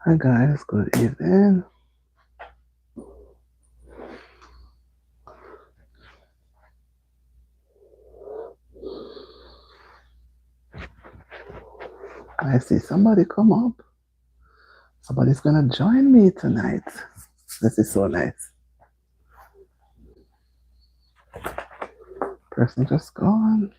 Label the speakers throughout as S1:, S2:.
S1: Hi guys, good evening. I see somebody come up. Somebody's gonna join me tonight. This is so nice. Person just gone.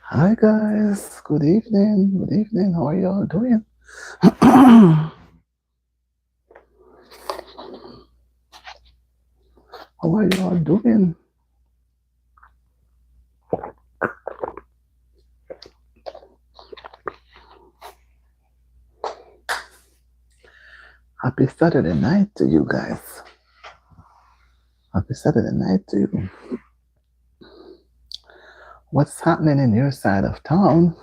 S1: Hi guys, good evening. Good evening. How are y'all doing? How are y'all doing? Happy Saturday night to you guys. Happy Saturday night to you. What's happening in your side of town?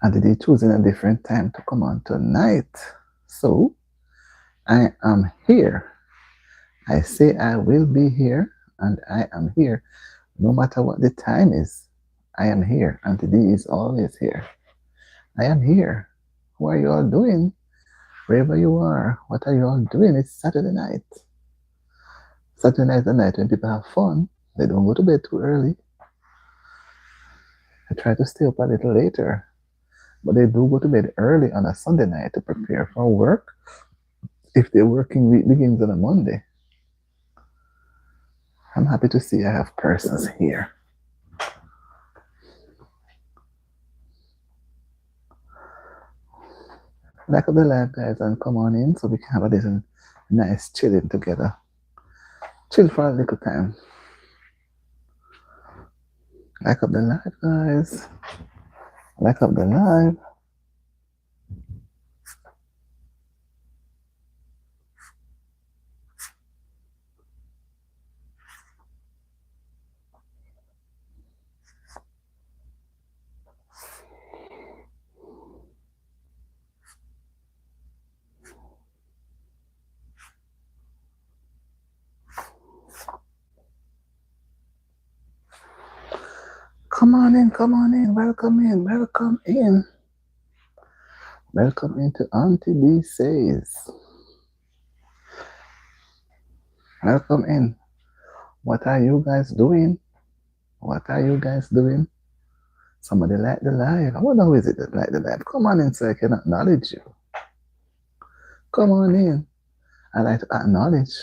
S1: And did you choosing a different time to come on tonight? So I am here. I say I will be here, and I am here no matter what the time is. I am here. Auntie D is always here. I am here. What are you all doing? Wherever you are, what are you all doing? It's Saturday night. Saturday night is the night when people have fun. They don't go to bed too early. They try to stay up a little later. But they do go to bed early on a Sunday night to prepare for work if their working week begins on a Monday. I'm happy to see I have persons here. Like up the live, guys, and come on in so we can have a little nice chilling together. Chill for a little time. Like up the live, guys. Like up the live. Come on in, come on in. Welcome in, welcome in. Welcome into Auntie B Says. Welcome in. What are you guys doing? What are you guys doing? Somebody like the live. I wonder who is it that like the live. Come on in so I can acknowledge you. Come on in. I like to acknowledge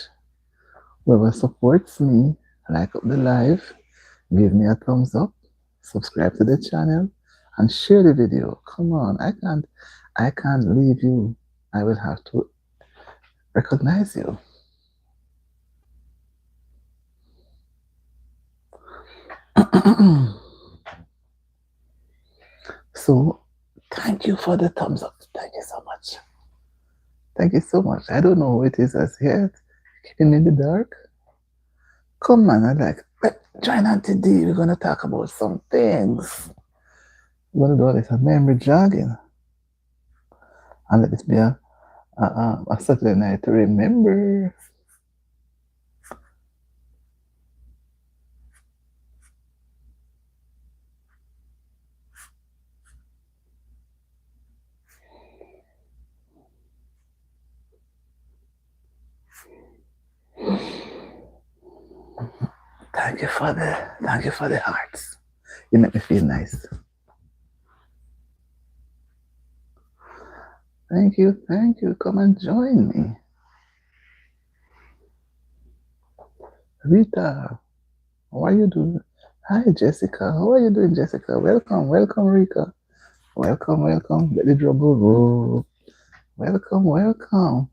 S1: whoever supports me. Like up the live. Give me a thumbs up. Subscribe to the channel and share the video. Come on. I can't leave you. I will have to recognize you. So thank you for the thumbs up. Thank you so much. Thank you so much. I don't know who it is as yet. Keeping me in the dark. Come on, I like, join on today. We're gonna talk about some things. We're gonna do this a memory jogging. And let this be a Saturday night to remember. Thank you for the hearts. You make me feel nice. Thank you, thank you. Come and join me. Rita, how are you doing? Hi, Jessica. How are you doing, Jessica? Welcome, welcome, Rika. Welcome, welcome. Let the drum roll. Welcome, welcome.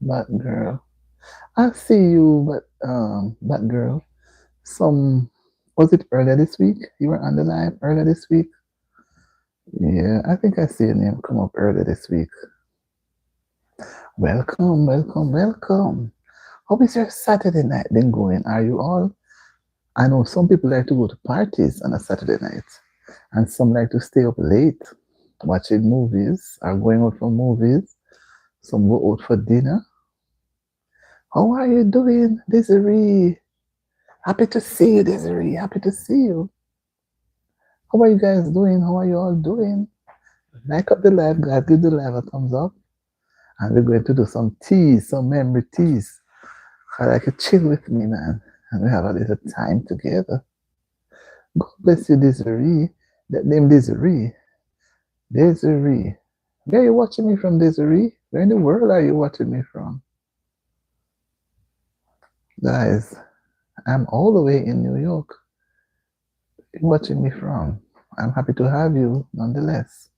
S1: Bad girl. I see you, bad girl. Some was it earlier this week? You were on the line earlier this week? Yeah, I think I see your name come up earlier this week. Welcome, welcome, welcome. How is your Saturday night been going? Are you all? I know some people like to go to parties on a Saturday night, and some like to stay up late watching movies or going out for movies. Some go out for dinner. How are you doing, Desiree? Happy to see you, Desiree. Happy to see you. How are you guys doing? How are you all doing? Like up the live, guys. Give the live a thumbs up. And we're going to do some teas, some memory teas. I like to chill with me, man. And we have a little time together. God bless you, Desiree. That name Desiree. Desiree. Where are you watching me from, Desiree? Where in the world are you watching me from? Guys, I'm all the way in New York. Where are you watching me from? I'm happy to have you nonetheless.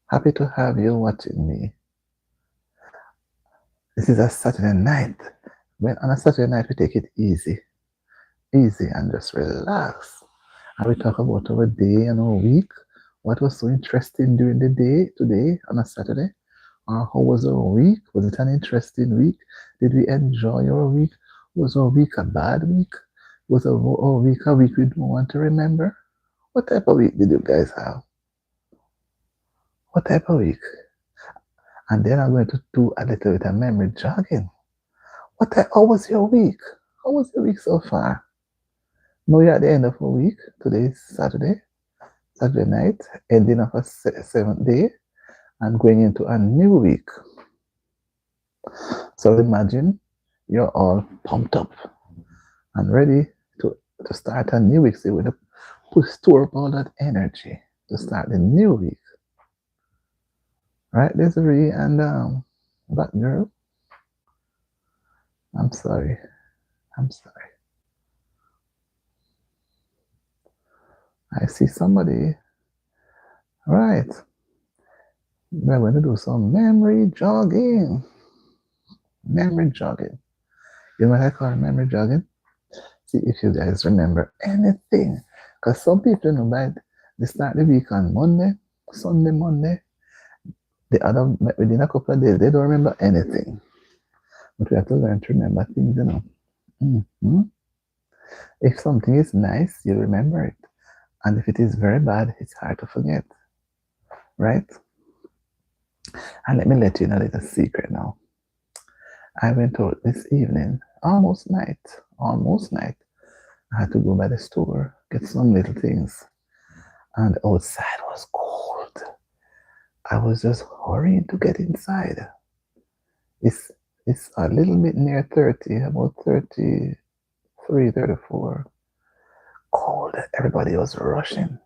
S1: Happy to have you watching me. This is a Saturday night. When on a Saturday night we take it easy. Easy and just relax. And we talk about our day and our week. What was so interesting during the day today on a Saturday? How was our week? Was it an interesting week? Did we enjoy our week? Was our week a bad week? Was our week a week we don't want to remember? What type of week did you guys have? What type of week? And then I'm going to do a little bit of memory jogging. How was your week? How was your week so far? Now you're at the end of a week. Today is Saturday night, ending of a seventh day, and going into a new week. So imagine you're all pumped up and ready to start a new week. So you want to store up all that energy to start the new week. Right, Desiree and that girl? I'm sorry. I'm sorry. I see somebody. Right. We're going to do some memory jogging. Memory jogging. You know what I call memory jogging? See if you guys remember anything. Because some people, they start the week on Monday, Sunday, Monday. The other, within a couple of days, they don't remember anything. But we have to learn to remember things, Mm-hmm. If something is nice, you remember it. And if it is very bad, it's hard to forget. Right? And let me let you know a little secret now. I went out this evening, almost night. I had to go by the store, get some little things. And outside was cold. I was just hurrying to get inside. It's a little bit near 30, about 33, 34. Cold. Everybody was rushing.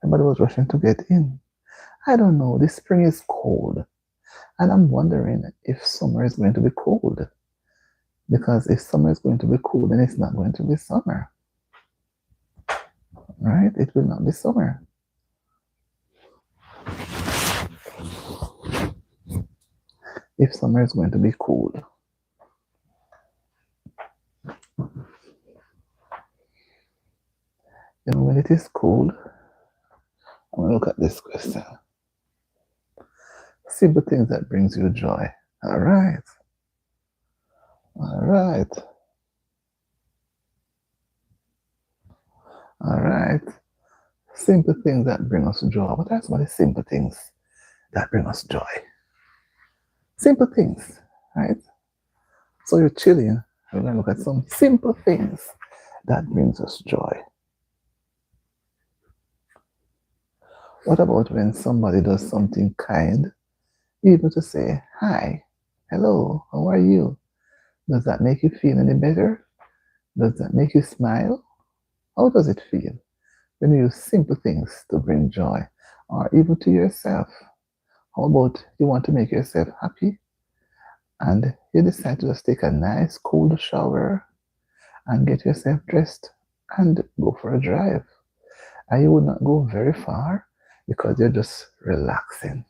S1: Everybody was rushing to get in. I don't know. This spring is cold. And I'm wondering if summer is going to be cold. Because if summer is going to be cool, then it's not going to be summer. Right? It will not be summer. If summer is going to be cool. You know, when it is cold, I'm going to look at this question. Simple things that brings you joy. All right. All right. All right. Simple things that bring us joy. What are some of the simple things that bring us joy? Simple things, right? So you're chilling. We're going to look at some simple things that brings us joy. What about when somebody does something kind? Even to say, hi, hello, how are you? Does that make you feel any better? Does that make you smile? How does it feel when you use simple things to bring joy? Or even to yourself? How about you want to make yourself happy? And you decide to just take a nice cold shower and get yourself dressed and go for a drive. And you would not go very far because you're just relaxing.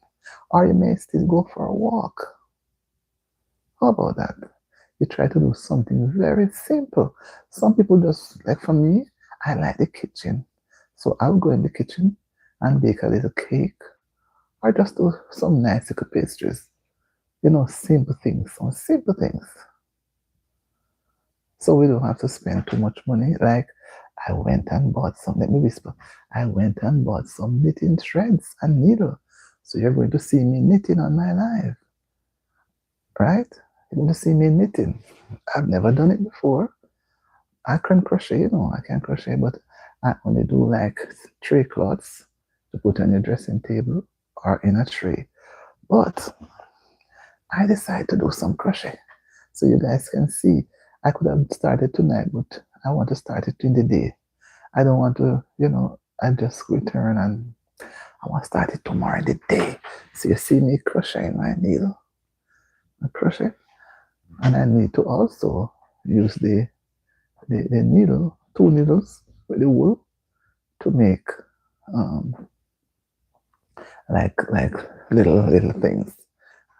S1: Or you may still go for a walk. How about that? You try to do something very simple. Some people just, like for me, I like the kitchen. So I'll go in the kitchen and bake a little cake or just do some nice little pastries. Simple things, some simple things. So we don't have to spend too much money. Like I went and bought some, let me whisper, I went and bought some knitting threads and needle. So you're going to see me knitting on my live, right? You're going to see me knitting. I've never done it before. I can crochet, I can crochet, but I only do like tray cloths to put on your dressing table or in a tray. But I decided to do some crochet. So you guys can see, I could have started tonight, but I want to start it in the day. I don't want to, I just return and I want to start it tomorrow in the day. So you see me crocheting my needle, I crochet. And I need to also use the needle, 2 needles with the wool to make like little things.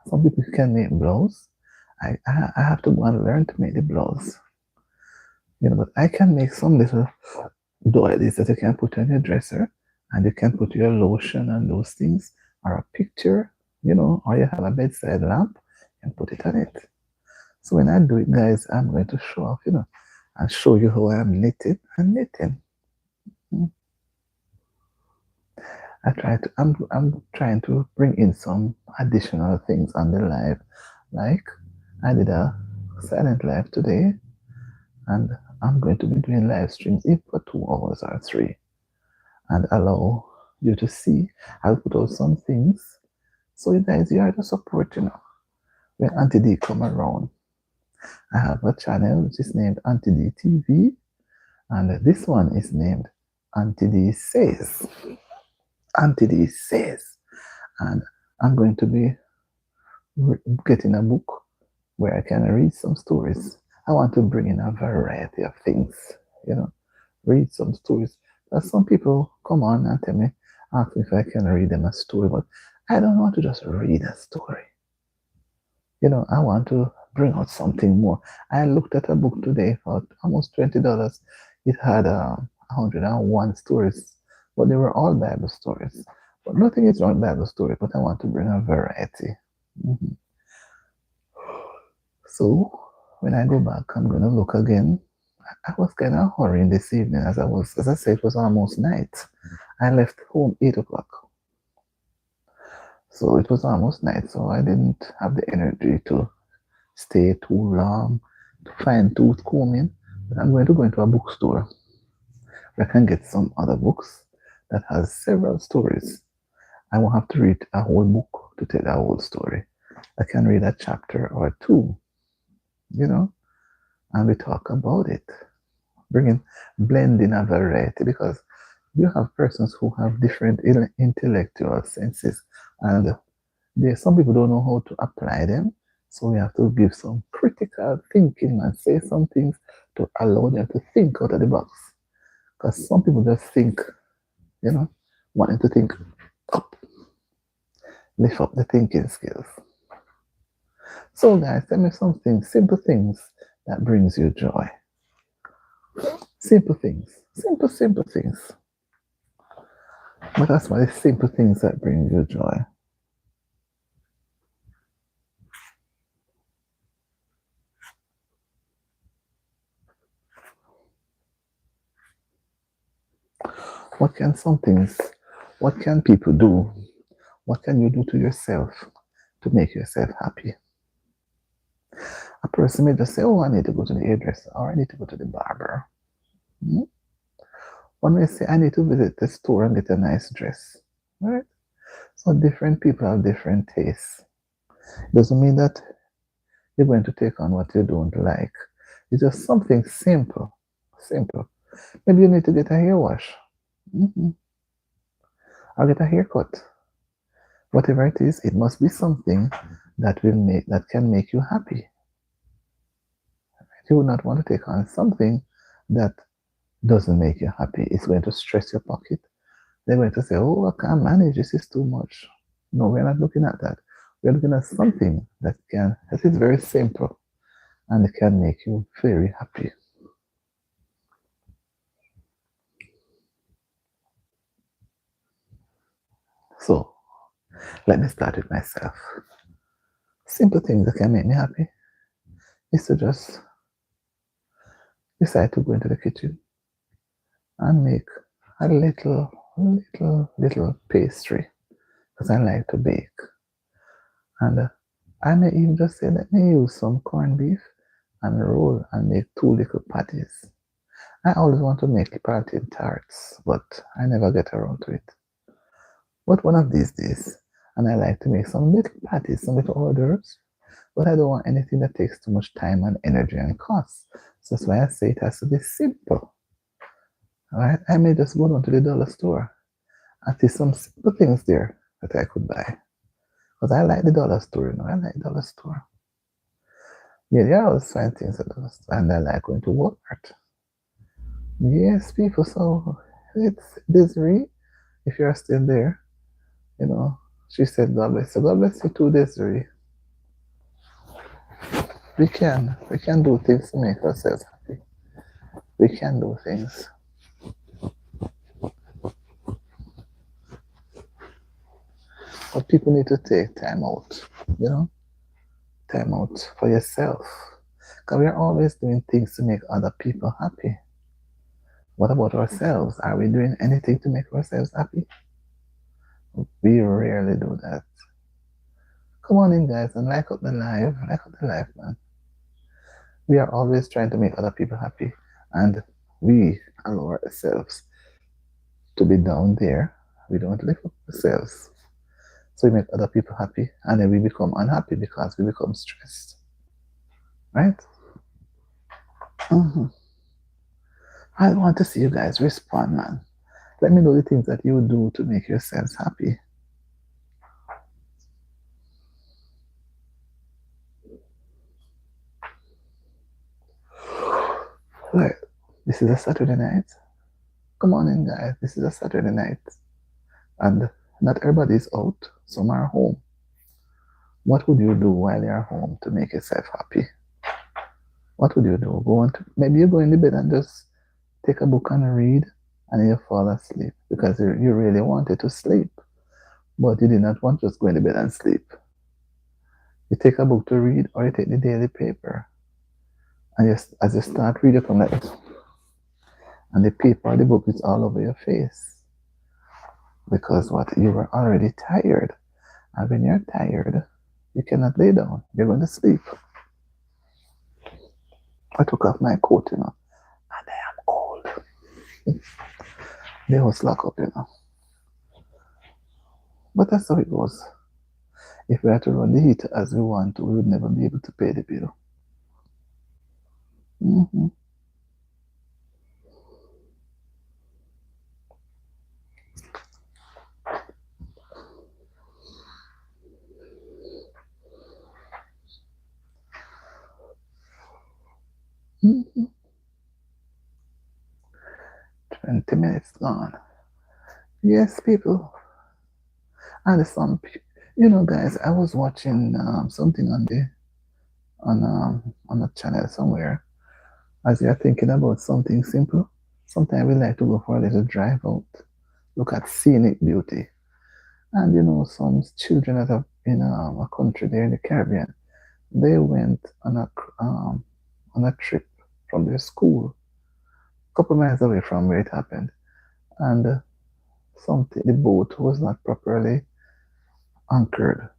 S1: Some people can make blouse. I have to go and learn to make the blouse. But I can make some little doilies that you can put on your dresser, and you can put your lotion and those things, or a picture, or you have a bedside lamp and put it on it. So when I do it, guys, I'm going to show off, and show you how I'm knitting and knitting. I'm trying to bring in some additional things on the live. Like I did a silent live today, and I'm going to be doing live streams if for 2 hours or 3, and allow you to see. I'll put out some things. So you guys, you are the support, when Auntie D come around. I have a channel which is named Auntie D TV, and this one is named Auntie D Says. Auntie D Says. And I'm going to be getting a book where I can read some stories. I want to bring in a variety of things, read some stories. But some people come on and tell me, ask me if I can read them a story, but I don't want to just read a story. I want to bring out something more. I looked at a book today for almost $20. It had 101 stories, but they were all Bible stories. But nothing is wrong with Bible story, but I want to bring a variety. So when I go back, I'm going to look again. I was kind of hurrying this evening as I said, it was almost night. I left home 8 o'clock. So it was almost night, so I didn't have the energy to stay too long, to fine tooth combing. But I'm going to go into a bookstore where I can get some other books that has several stories. I won't have to read a whole book to tell a whole story. I can read a chapter or 2, and we talk about it. Blending a variety, because you have persons who have different intellectual senses, and some people don't know how to apply them. So we have to give some critical thinking and say some things to allow them to think out of the box. Because some people just think, wanting to think up, lift up the thinking skills. So guys, tell me something, simple things that brings you joy. Simple things, simple things. But that's why the simple things that bring you joy. What can people do? What can you do to yourself to make yourself happy? A person may just say, oh, I need to go to the hairdresser, or I need to go to the barber. One may say, I need to visit the store and get a nice dress. Right? So different people have different tastes. It doesn't mean that you're going to take on what you don't like. It's just something simple. Maybe you need to get a hair wash. Or get a haircut. Whatever it is, it must be something that can make you happy. You would not want to take on something that doesn't make you happy. It's going to stress your pocket. They're going to say, oh, I can't manage. This is too much. No, we're not looking at that. We're looking at something that is very simple and it can make you very happy. So let me start with myself. Simple things that can make me happy is to just decide to go into the kitchen and make a little pastry because I like to bake. And I may even just say, let me use some corned beef and roll and make 2 little patties. I always want to make protein tarts, but I never get around to it. But one of these days, and I like to make some little patties, some little hors d'oeuvres, but I don't want anything that takes too much time and energy and cost. So that's why I say it has to be simple. Alright, I may just go down to the dollar store and see some simple things there that I could buy. Because I like the dollar store, I like the dollar store. Yeah, I always find things at the dollar store, and I like going to Walmart. Yes, people, so it's Desiree, if you're still there, she said, God bless you. God bless you too, Desiree. We can do things to make ourselves happy. We can do things. But people need to take time out, time out for yourself. Because we're always doing things to make other people happy. What about ourselves? Are we doing anything to make ourselves happy? We rarely do that. Come on in, guys, and like up the live. Like up the live, man. We are always trying to make other people happy. And we allow ourselves to be down there. We don't lift up ourselves. So we make other people happy, and then we become unhappy because we become stressed. Right? Mm-hmm. I want to see you guys respond, man. Let me know the things that you do to make yourselves happy. Right. This is a Saturday night. Come on in, guys. This is a Saturday night. And not everybody is out. Some are home. What would you do while you're home to make yourself happy? What would you do? Maybe you go in the bed and just take a book and read, and you fall asleep because you really wanted to sleep, but you did not want to just go in the bed and sleep. You take a book to read, or you take the daily paper, and as you start reading, you come like this, and the paper or the book is all over your face because you were already tired, and when you're tired, you cannot lay down. You're going to sleep. I took off my coat, and I am cold. The house lock up, But that's how it goes. If we had to run the heat as we want to, we would never be able to pay the bill. Mm-hmm. Mm-hmm. 20 minutes gone. Yes, people. And some, guys, I was watching something on a channel somewhere. As you're thinking about something simple, sometimes we like to go for a little drive out, look at scenic beauty. And some children that are in a country there in the Caribbean, they went on a trip from their school, a couple miles away from where it happened, and the boat was not properly anchored.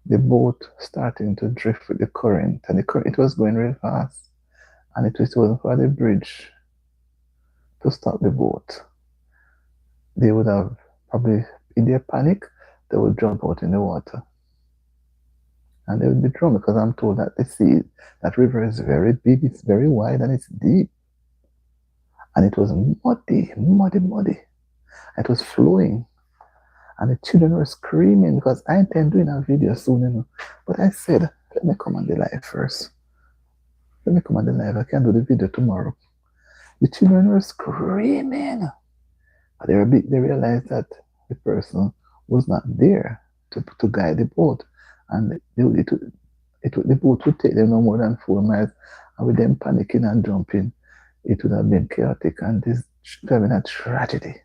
S1: The boat starting to drift with the current, and it was going real fast, and it wasn't for the bridge to stop the boat. They would have probably, in their panic, they would jump out in the water. And they would be drowned because I'm told that that river is very big, it's very wide, and it's deep. And it was muddy. It was flowing. And the children were screaming because I intend doing a video soon, But I said, let me come on the live first. Let me come on the live. I can do the video tomorrow. The children were screaming. But they realized that the person was not there to guide the boat. And the boat would take them no more than 4 miles. And with them panicking and jumping, it would have been chaotic and this should have been a tragedy.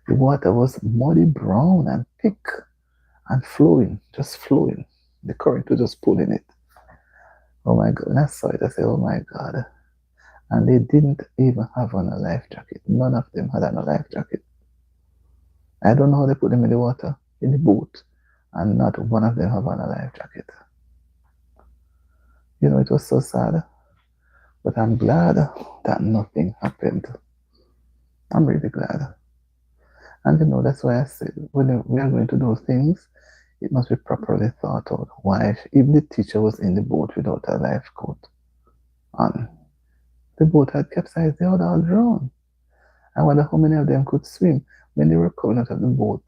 S1: The water was muddy brown and thick and flowing, just flowing. The current was just pulling it. Oh my God. When I saw it, I said, oh my God. And they didn't even have on a life jacket. None of them had on a life jacket. I don't know how they put them in the water, in the boat, and not one of them have on a life jacket. You know, it was so sad. But I'm glad that nothing happened. I'm really glad. And you know, that's why I said, when we are going to do things, it must be properly thought out. Why? If the teacher was in the boat without a life coat on, the boat had capsized, they would all drowned. I wonder how many of them could swim. When they were coming out of the boat,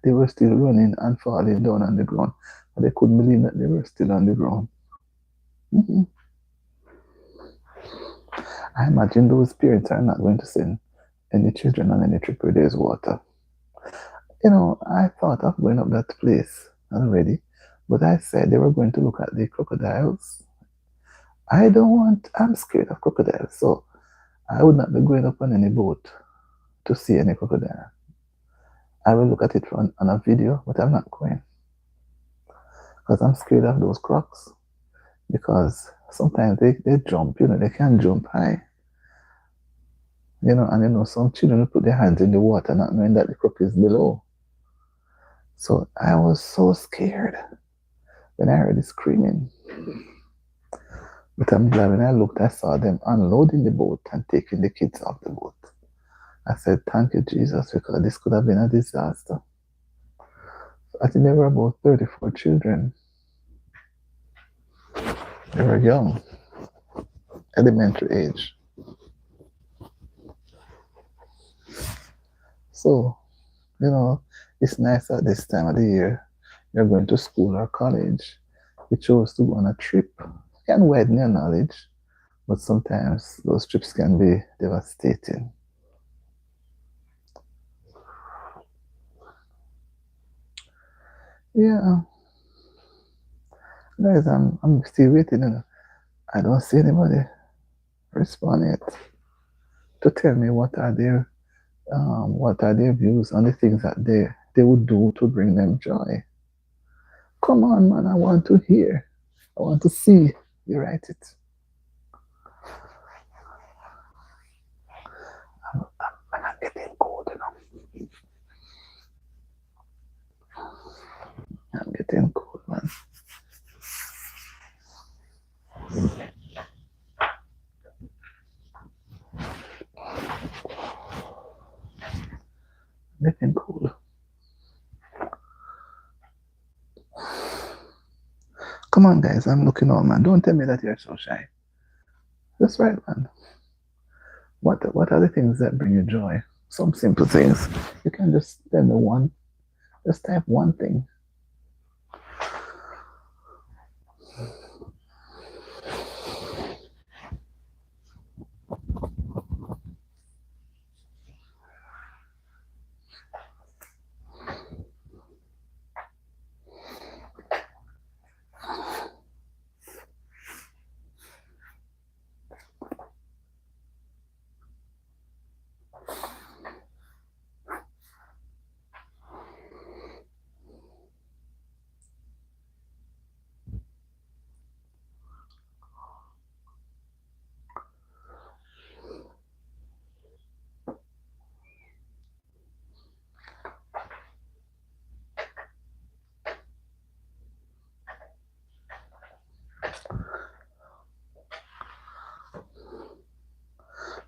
S1: they were still running and falling down on the ground. But they couldn't believe that they were still on the ground. Mm-hmm. I imagine those parents are not going to send any children on any trip where there's water. You know, I thought of going up that place already, but I said they were going to look at the crocodiles. I'm scared of crocodiles, so I would not be going up on any boat to see any crocodile. I will look at it on a video, but I'm not going because I'm scared of those crocs. Because sometimes they jump, you know, they can jump high. You know, and you know, some children will put their hands in the water not knowing that the croc is below. So I was so scared when I heard it screaming. But I'm glad when I looked, I saw them unloading the boat and taking the kids off the boat. I said, thank you, Jesus, because this could have been a disaster. I think there were about 34 children. They were young, elementary age. So, you know, it's nice at this time of the year. You're going to school or college. You chose to go on a trip. You can widen your knowledge, but sometimes those trips can be devastating. Yeah, guys, I'm still waiting. You know. I don't see anybody respond yet to tell me what are their views on the things that they would do to bring them joy. Come on, man, I want to hear. I want to see you write it. I'm getting cold, you know. I'm getting cold, man. Getting cold. Come on, guys, I'm looking on, man. Don't tell me that you're so shy. That's right, man. What are the things that bring you joy? Some simple things. You can just tell me one. Just type one thing.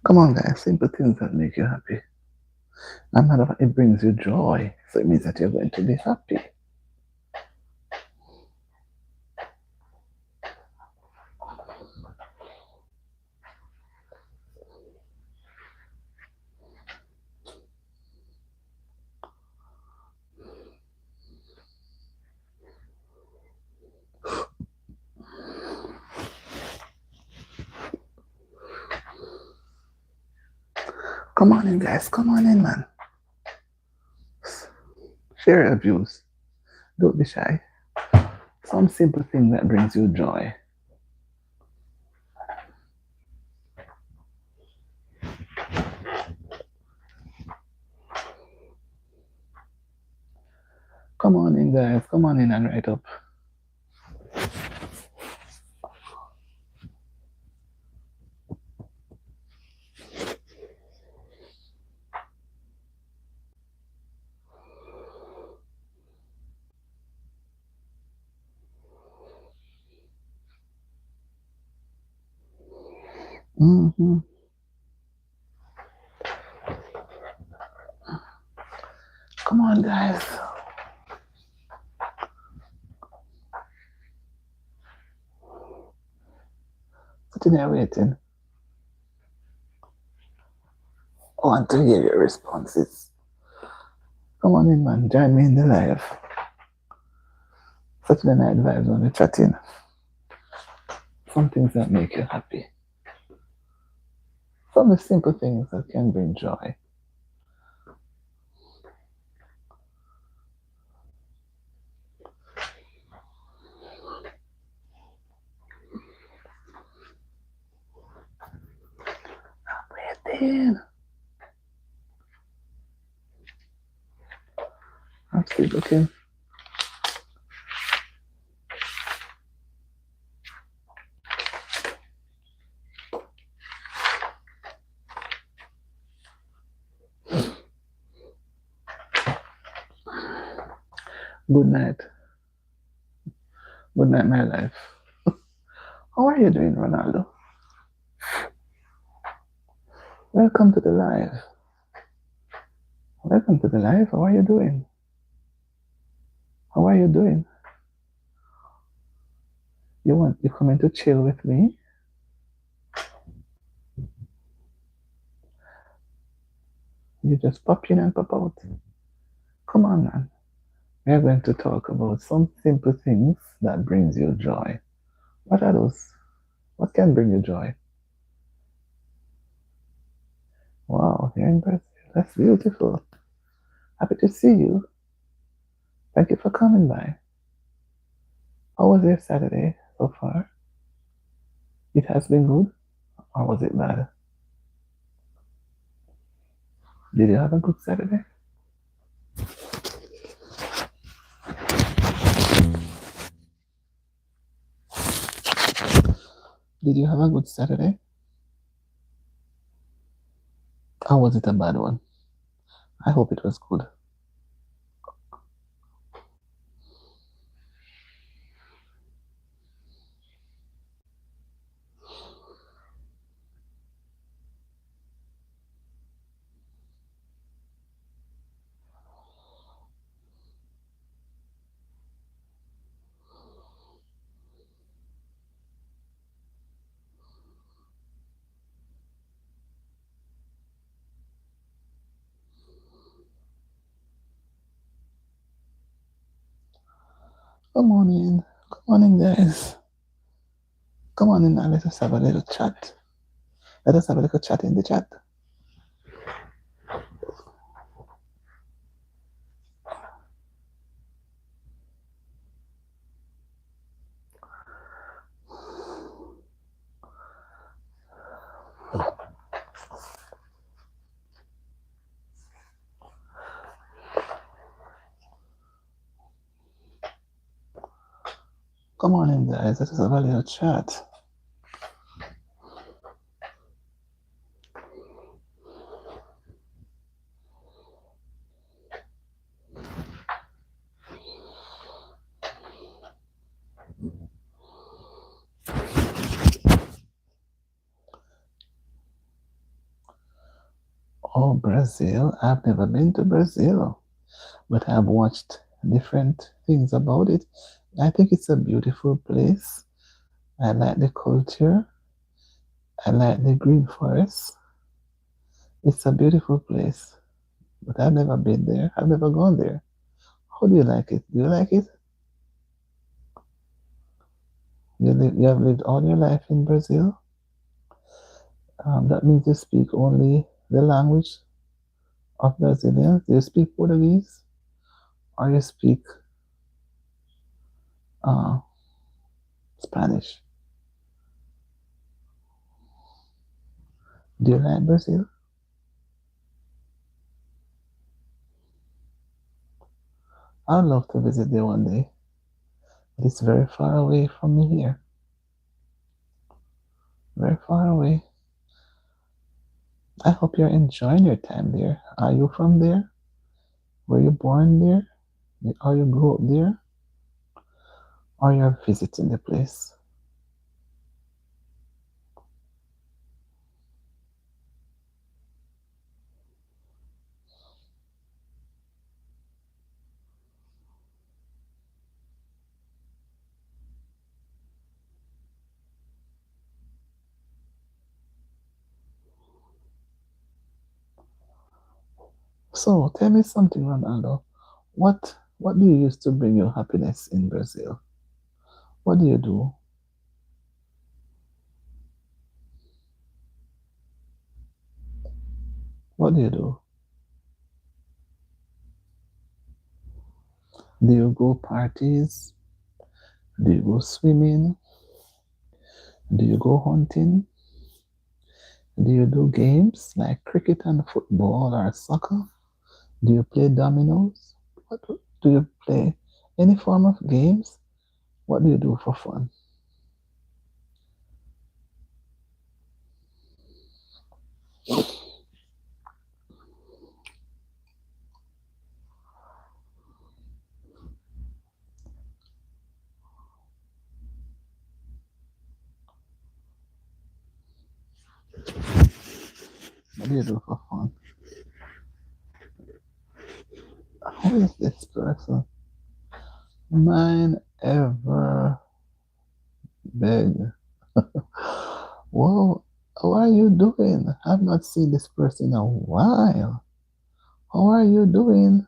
S1: Come on, guys. Simple things that make you happy. And matter of fact, it brings you joy. So it means that you're going to be happy. Come on in, guys. Come on in, man. Share your views. Don't be shy. Some simple thing that brings you joy. Come on in, guys. Come on in and write up. Mm-hmm. Come on, guys. Sitting there waiting. I want to hear your responses. Come on in, man. Join me in the live. Saturday Night Vibes when we're chatting. Some things that make you happy. Some of the simple things that can bring joy. I'm waiting. I'm still looking. Good night. Good night, my life. How are you doing, Ronaldo? Welcome to the live. Welcome to the live. How are you doing? How are you doing? You coming to chill with me? You just pop in and pop out. Come on, man. We are going to talk about some simple things that brings you joy. What are those? What can bring you joy? Wow, you're in Brazil. That's beautiful. Happy to see you. Thank you for coming by. How was your Saturday so far? It has been good, or was it bad? Did you have a good Saturday? Did you have a good Saturday? Or was it a bad one? I hope it was good. Come on in. Come on in, guys. Come on in and let us have a little chat. Let us have a little chat in the chat. Come on in, guys. Let us have a little chat. Oh, Brazil. I've never been to Brazil, but I've watched different things about it. I think it's a beautiful place. I like the culture. I like the green forest. It's a beautiful place, but I've never been there. I've never gone there. How do you like it? Do you like it? You have lived all your life in Brazil? That means you speak only the language of Brazilians? Do you speak Portuguese or you speak uh, Spanish? Do you like Brazil? I'd love to visit there one day, but it's very far away from me here. Very far away. I hope you're enjoying your time there. Are you from there? Were you born there? Or you grew up there? Or you're visiting the place? So tell me something, Ronaldo. What do you use to bring you happiness in Brazil? What do you do? What do you do? Do you go parties? Do you go swimming? Do you go hunting? Do you do games like cricket and football or soccer? Do you play dominoes? What do you play? Any form of games? What do you do for fun? What do you do for fun? Who is this person? Mine ever beg. Whoa, how are you doing? I've not seen this person in a while. How are you doing?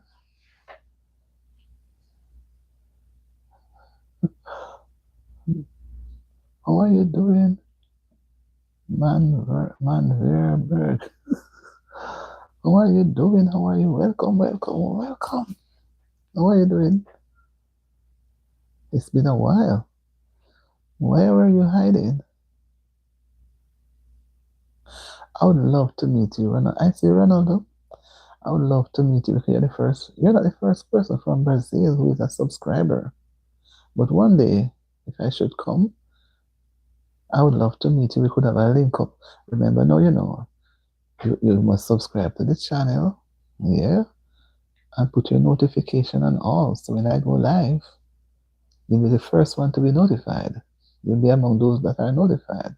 S1: How are you doing? Manverberg. How are you doing? How are you? Welcome, welcome, welcome. How are you doing? It's been a while. Where were you hiding? I would love to meet you, Ronaldo. I see Ronaldo. I would love to meet you because you're the first. You're not the first person from Brazil who is a subscriber. But one day, if I should come, I would love to meet you. We could have a link up. Remember, now you know. You must subscribe to the channel. Yeah. And put your notification on all. So when I go live, you'll be the first one to be notified. You'll be among those that are notified.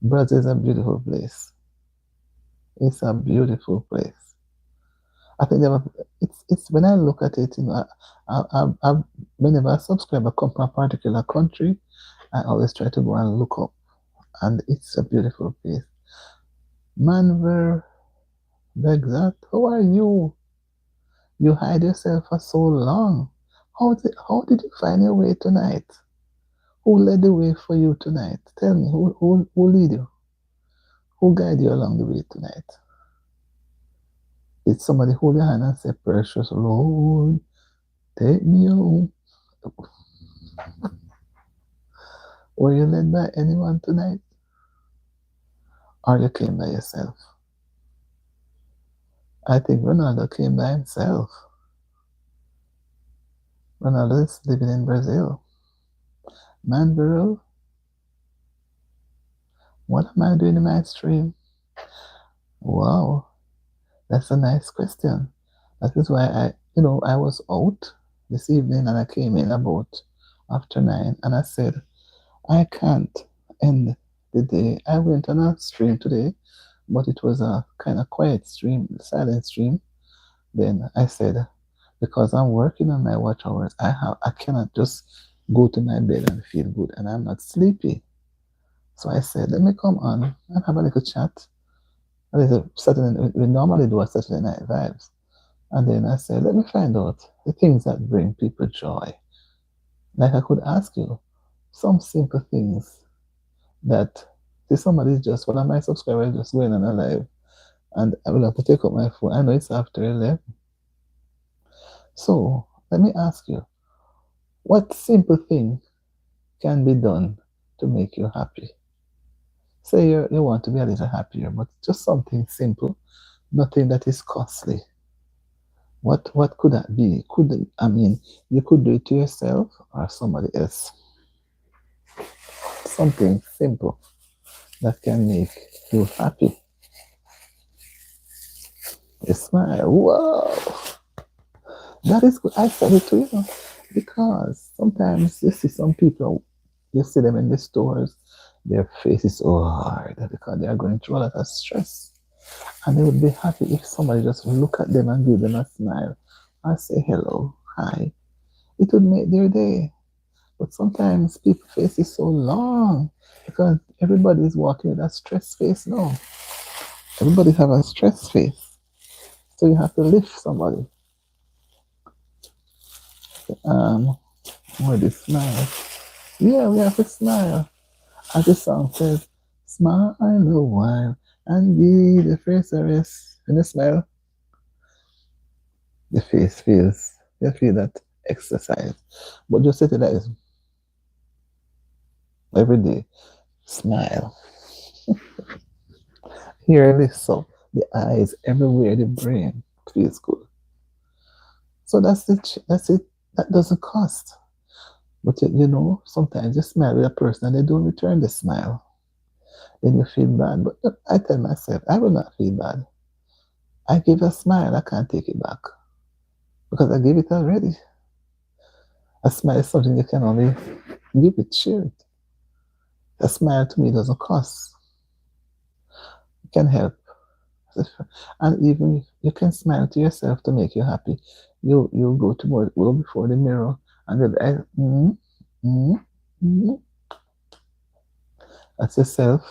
S1: Brazil is a beautiful place. It's a beautiful place. I think it's when I look at it, you know, whenever a subscriber come from a particular country, I always try to go and look up, and it's a beautiful place. Manver Begzat, how are you? You hide yourself for so long. How did you find your way tonight? Who led the way for you tonight? Tell me, who lead you? Who guide you along the way tonight? Did somebody hold your hand and say, Precious Lord, take me home? Were you led by anyone tonight? Or you came by yourself? I think Ronaldo came by himself. Ronaldo is living in Brazil. Manborough, what am I doing in my stream? Wow, that's a nice question. That is why I was out this evening and I came in about after 9 and I said, I can't end the day. I went on a stream today, but it was a kind of quiet stream, silent stream. Then I said, because I'm working on my watch hours, I cannot just go to my bed and feel good, and I'm not sleepy. So I said, let me come on and have a little chat. A little Saturday. We normally do a Saturday night vibes, and then I said, let me find out the things that bring people joy. Like I could ask you some simple things that see somebody's just one of my subscribers just going on a live and I will have to take up my phone. I know it's after 11. So let me ask you, what simple thing can be done to make you happy? Say you want to be a little happier, but just something simple, nothing that is costly. What could that be? You could do it to yourself or somebody else. Something simple that can make you happy. You smile. Whoa, that is good. I said it to you because sometimes you see some people, you see them in the stores, their face is so hard because they are going through a lot of stress. And they would be happy if somebody just look at them and give them a smile and say hello, hi. It would make their day. But sometimes people's face is so long because everybody is walking with a stress face now. Everybody have a stress face. So you have to lift somebody. Um, with a smile. Yeah, we have to smile. As the song says, smile a while and give the face a rest. When you smile, the face feels, you feel that exercise. But just say to that every day, smile. Hear this, so the eyes everywhere, the brain feels good. So that's it. That's it. That doesn't cost. But sometimes you smile with a person and they don't return the smile. Then you feel bad. But I tell myself, I will not feel bad. I give a smile, I can't take it back. Because I gave it already. A smile is something you can only give it, share it. A smile to me doesn't cost. It can help. And even you can smile to yourself to make you happy. You go before the mirror and that's yourself.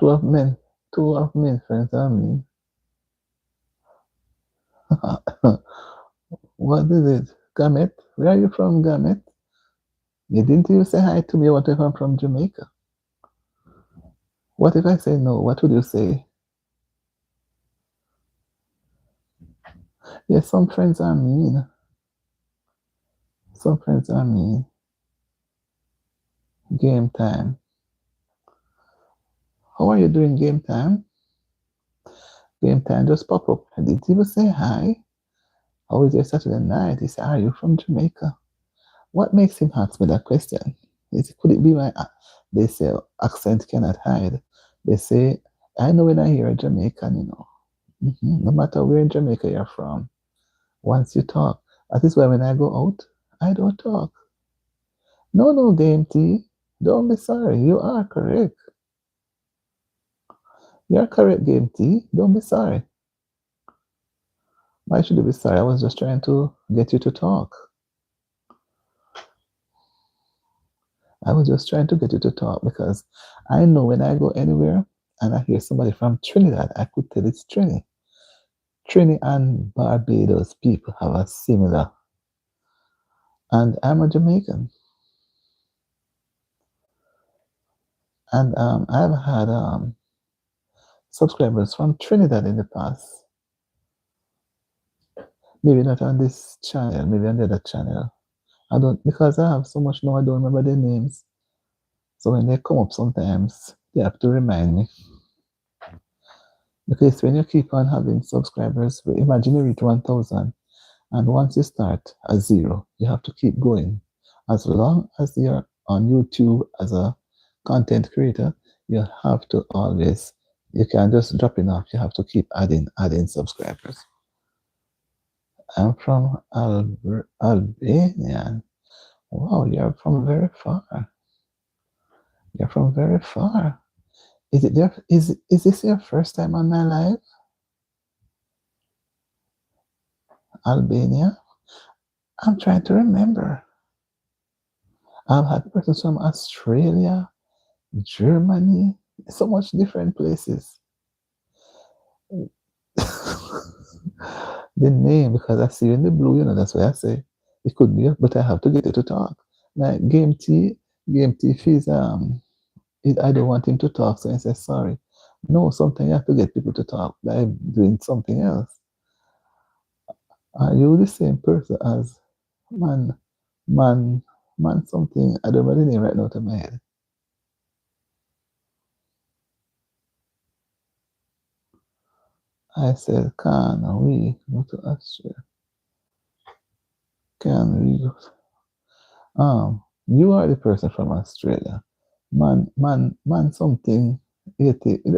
S1: Two of men, two of men friends are me. What is it? Gamet? Where are you from, Gamet? You didn't even say hi to me. What if I'm from Jamaica? What if I say no? What would you say? Yes, some friends are mean. Some friends are mean. Game time. How are you doing, game time? Game time just pop up. I didn't even say hi. How is your Saturday night? He said, are you from Jamaica? What makes him ask me that question? Could it be my, they say, accent cannot hide. They say, I know when I hear a Jamaican. No matter where in Jamaica you're from, once you talk, that is why when I go out, I don't talk. No, Game T. Don't be sorry. You are correct. You're correct, Game T. Don't be sorry. Why should you be sorry? I was just trying to get you to talk. I was just trying to get you to talk because I know when I go anywhere and I hear somebody from Trinidad, I could tell it's Trini. Trini and Barbados people have a similar. And I'm a Jamaican. And I've had subscribers from Trinidad in the past. Maybe not on this channel, maybe on the other channel. I don't, because I have so much now, I don't remember their names. So when they come up sometimes, they have to remind me. Because when you keep on having subscribers, imagine you reach 1,000, and once you start at 0, you have to keep going. As long as you're on YouTube as a content creator, you have to always, you can't just drop it off. You have to keep adding subscribers. I'm from Albania. Wow, you're from very far. You're from very far. Is this your first time on my live? Albania? I'm trying to remember. I've had persons from Australia, Germany, so much different places. The name, because I see you in the blue, that's why I say it could be, but I have to get you to talk. Like Game T feels I don't want him to talk, so I say sorry. No, sometimes you have to get people to talk by doing something else. Are you the same person as man, man, man something? I don't know the name right now to my head. I said, can we go to Australia? Can we go? You are the person from Australia. Man something 80. I don't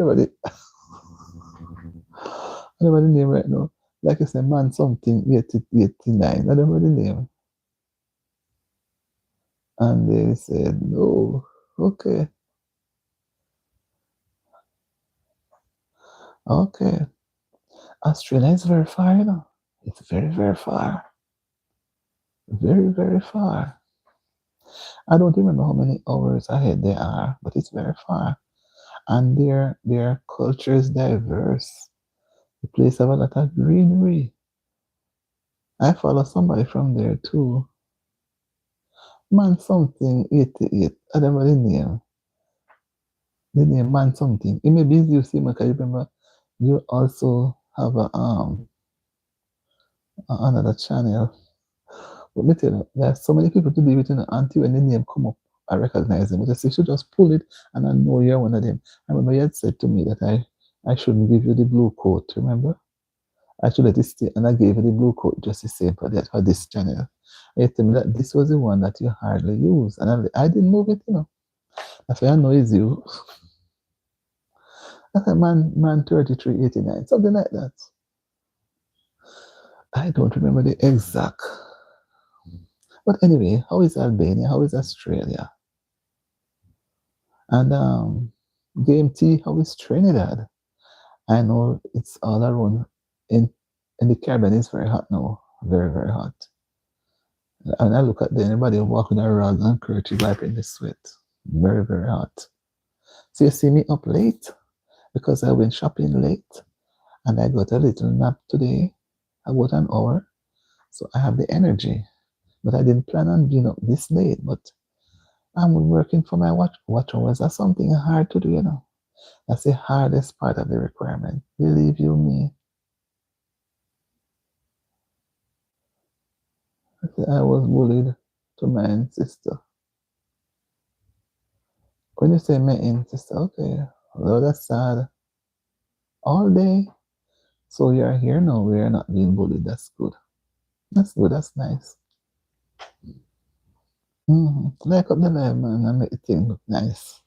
S1: know the name right now. Like I said, man something 80, 89. I don't know the name. And they said, no, okay, okay. Australia is very far, you know. It's very, very far. Very, very far. I don't remember how many hours ahead they are, but it's very far. And their culture is diverse. The place have a lot of greenery. I follow somebody from there too. Man something 88. I don't know the name. The name man something. It may be you see because you remember you also have another channel. But me tell you, there's so many people to be with, you know, until when the name come up, I recognize them. But I say, you should just pull it and I know you're one of them. I remember you had said to me that I shouldn't give you the blue coat, remember? I should let it stay, and I gave you the blue coat just the same for that for this channel. And you told me that this was the one that you hardly use, and I didn't move it, you know. That's why I know it's you. I said, man, 3389, something like that. I don't remember the exact. But anyway, how is Albania? How is Australia? And Game T, how is Trinidad? I know it's all around in the Caribbean. It's very hot now, very very hot. And I look at anybody walking around and kerchief wiping the sweat, very very hot. So you see me up late because I went shopping late, and I got a little nap today, about an hour, so I have the energy. But I didn't plan on being up this late. But I'm working for my watch hours. That's something hard to do, you know. That's the hardest part of the requirement. Believe you me. I was bullied to my sister. When you say my sister, okay, well, that's sad. All day. So you're here now. We're not being bullied. That's good. That's good. That's nice. Like up the live, man, and make the thing look nice.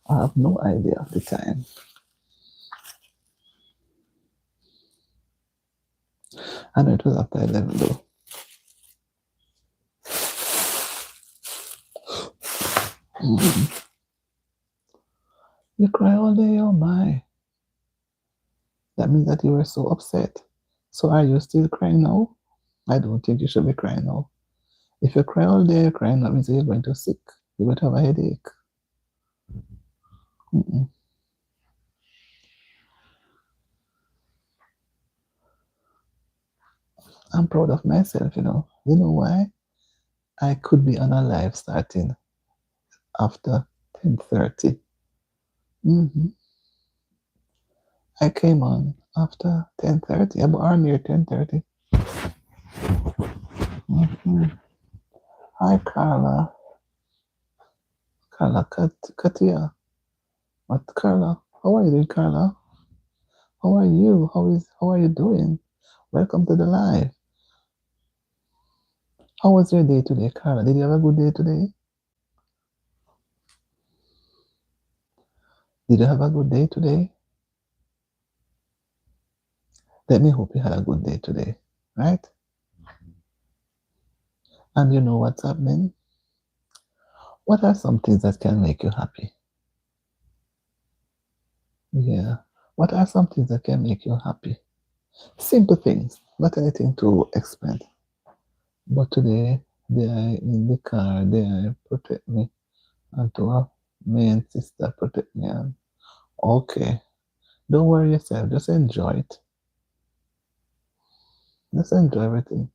S1: I have no idea of the time. I know it was after 11 though. You cry all day, oh my. That means that you were so upset. So are you still crying now? I don't think you should be crying now. If you cry all day, crying, that means that you're going to sick. You're going to have a headache. Mm-mm. I'm proud of myself, you know. You know why? I could be on a live starting after 10:30. Mm-hmm. I came on after 10:30, about near 10:30. Mm-hmm. Hi, Carla. Carla Katia. What, Carla? How are you doing, Carla? How are you? How are you doing? Welcome to the live. How was your day today, Carla? Did you have a good day today? Did you have a good day today? Let me hope you had a good day today, right? And you know what's happening? What are some things that can make you happy? Yeah. What are some things that can make you happy? Simple things, not anything to expand. But today, they are in the car, they are protect me, and to our main sister protect me. And okay, don't worry yourself, just enjoy it. Just enjoy everything.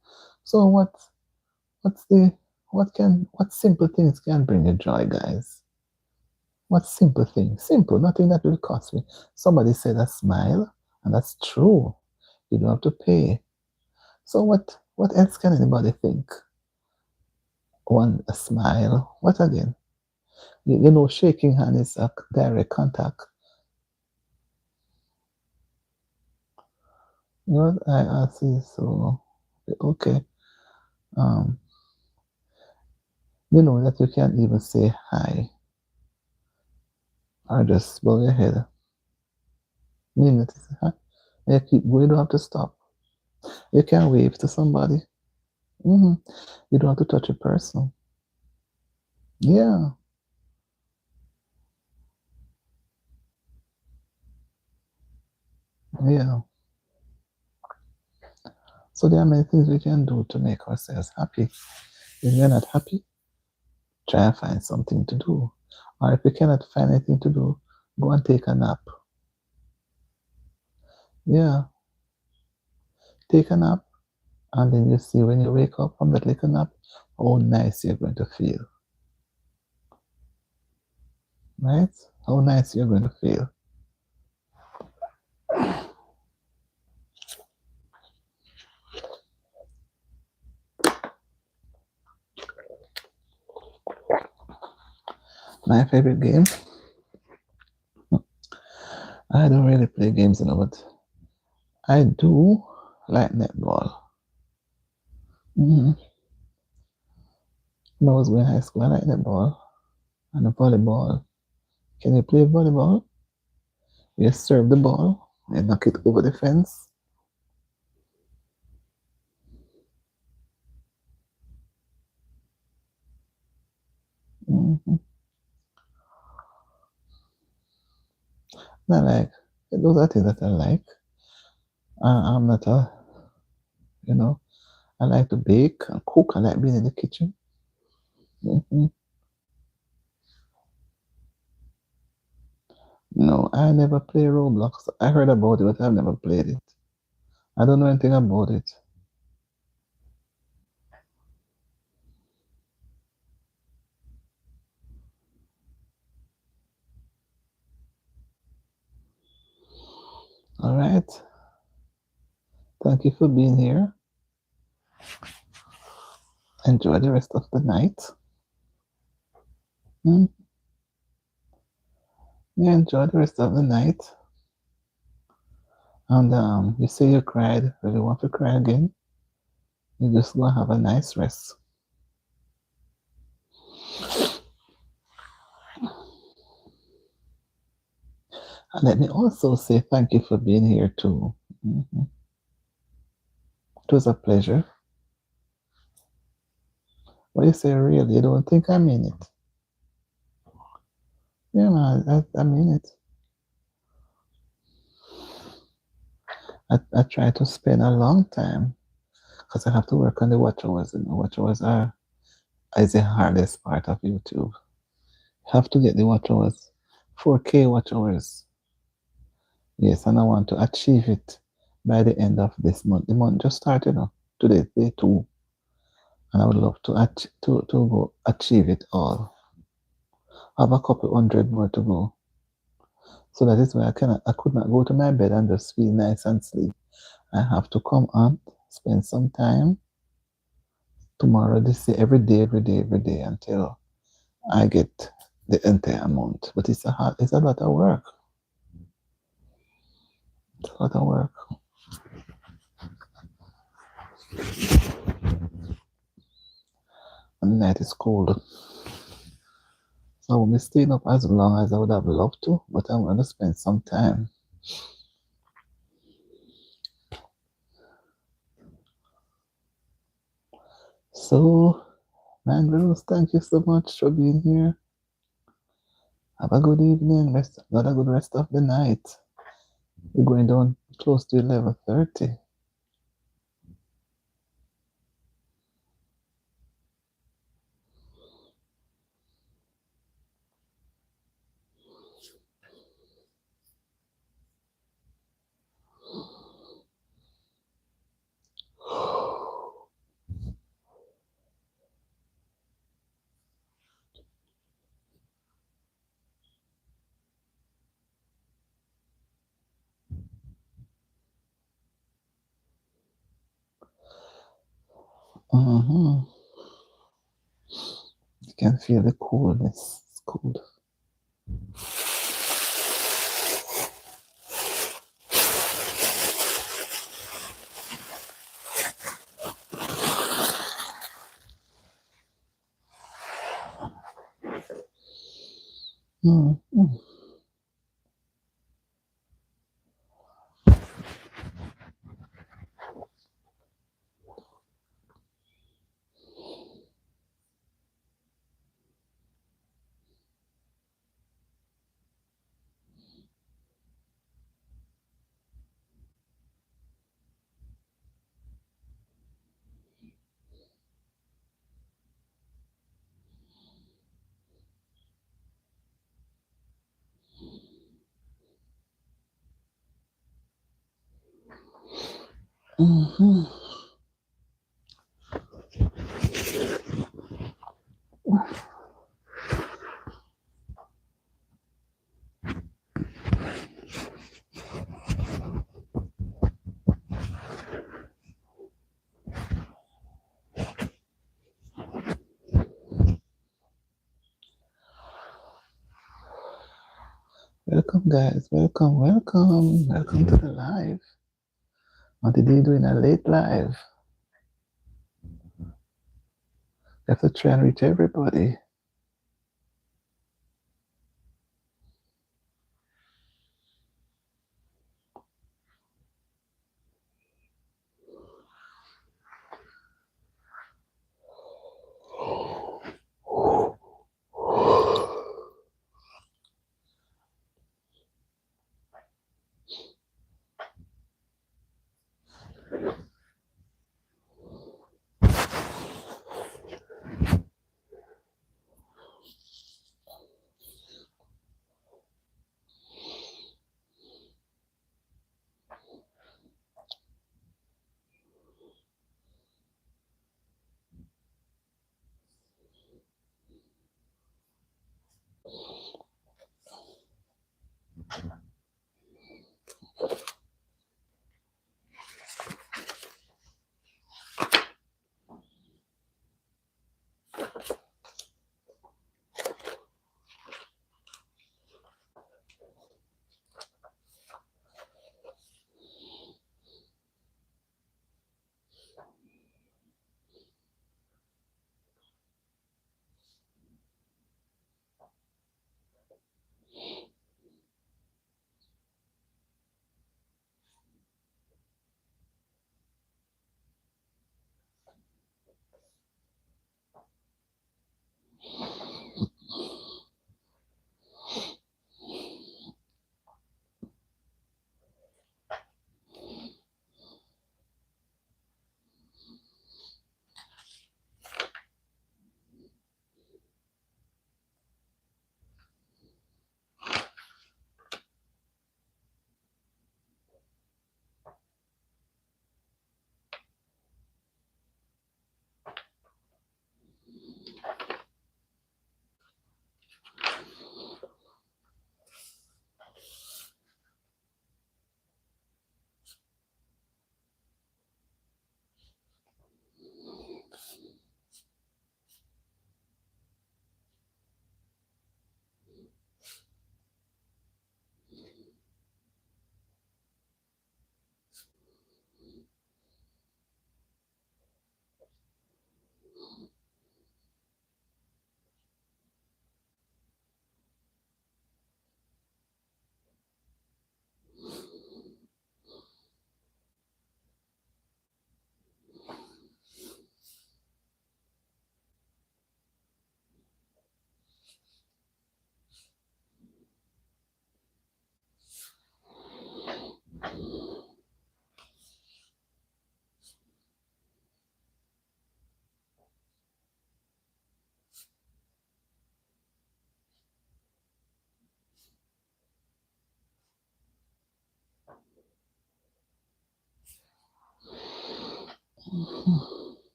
S1: So what's the what simple things can bring you joy, guys? What simple thing? Simple, nothing that will cost me. Somebody said a smile, and that's true. You don't have to pay. So what else can anybody think? One, a smile. What again? You know, shaking hand is a direct contact. You know, I see. So okay. Um, you know that you can even say hi or just bow your head. Mean it. Huh? You keep going. You don't have to stop. You can wave to somebody. hmm You don't have to touch a person. Yeah, yeah. So there are many things we can do to make ourselves happy. If you're not happy, try and find something to do. Or if you cannot find anything to do, go and take a nap. Yeah, take a nap, and then you see when you wake up from that little nap, how nice you're going to feel, right? How nice you're going to feel. My favorite game? I don't really play games, but I do like netball. Mm-hmm. When I was going high school, I like netball and volleyball. Can you play volleyball? You serve the ball and knock it over the fence. Mm-hmm. I like those are things that I like. I'm not a, you know, I like to bake and cook. I like being in the kitchen. hmm No, I never play Roblox. I heard about it, but I've never played it. I don't know anything about it. All right. Thank you for being here. Enjoy the rest of the night. Mm, yeah, enjoy the rest of the night. And you say you cried. If you want to cry again, you just go have a nice rest. And let me also say thank you for being here too. It was a pleasure. What you say, really? You don't think I mean it? Yeah, man, I mean it. I try to spend a long time because I have to work on the watch hours. And the watch hours is the hardest part of YouTube. You have to get the watch hours, 4K watch hours. Yes, and I want to achieve it by the end of this month. The month just started, today, day two, and I would love to go achieve it all. I have a couple hundred more to go. So that is why I could not go to my bed and just feel nice and sleep. I have to come on, spend some time tomorrow, this day, every day until I get the entire amount. But it's a lot of work. It's a lot of work. And the night is cold. So I won't be staying up as long as I would have loved to, but I'm going to spend some time. So, Mangroves, thank you so much for being here. Have a good evening. Not a good rest of the night. We're going down close to 11:30. Mm-hmm. You can feel the coolness. It's cool. Mm-hmm. Mm-hmm. Welcome, guys. Welcome, welcome. Welcome to the live. What did you do in a late live? You have to try and reach everybody.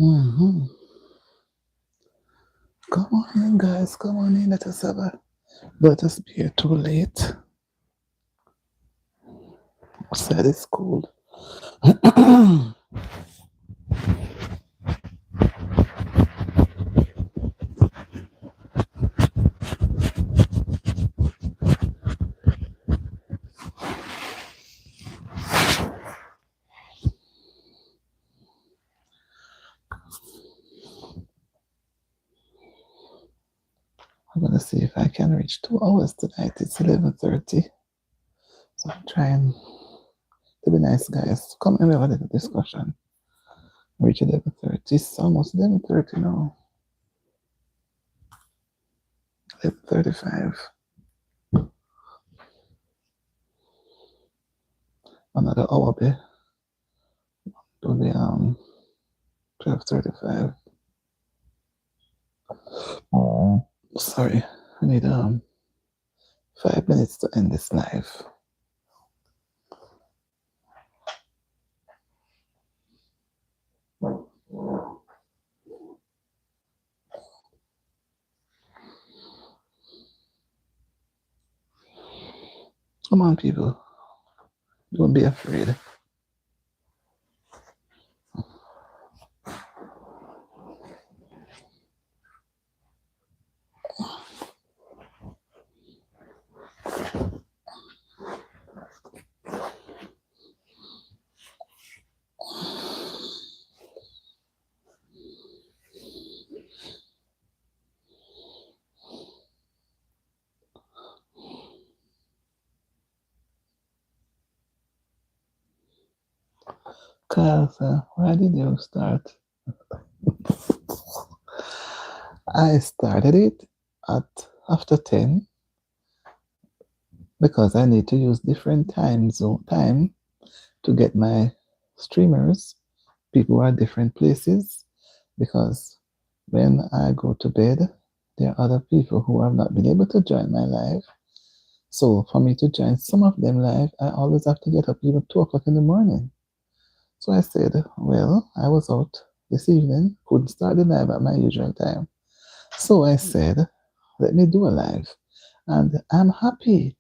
S1: Mm-hmm. Come on in, guys. Come on in. Let us have a. Let us be here too late. Outside is cold. I'm gonna see if I can reach 2 hours tonight. It's 11:30. So I'm trying to be nice, guys. Come and we have a little discussion. Reach 11:30. It's almost 11:30 now. 11:35. Another hour be to be 12:35. Oh, sorry. I need 5 minutes to end this live. Come on, people. Don't be afraid. Cause why did you start? I started it at after 10 because I need to use different time to get my streamers, people who are different places, because when I go to bed, there are other people who have not been able to join my live. So for me to join some of them live, I always have to get up even 2 o'clock in the morning. So I said, well, I was out this evening, couldn't start the live at my usual time. So I said, let me do a live. And I'm happy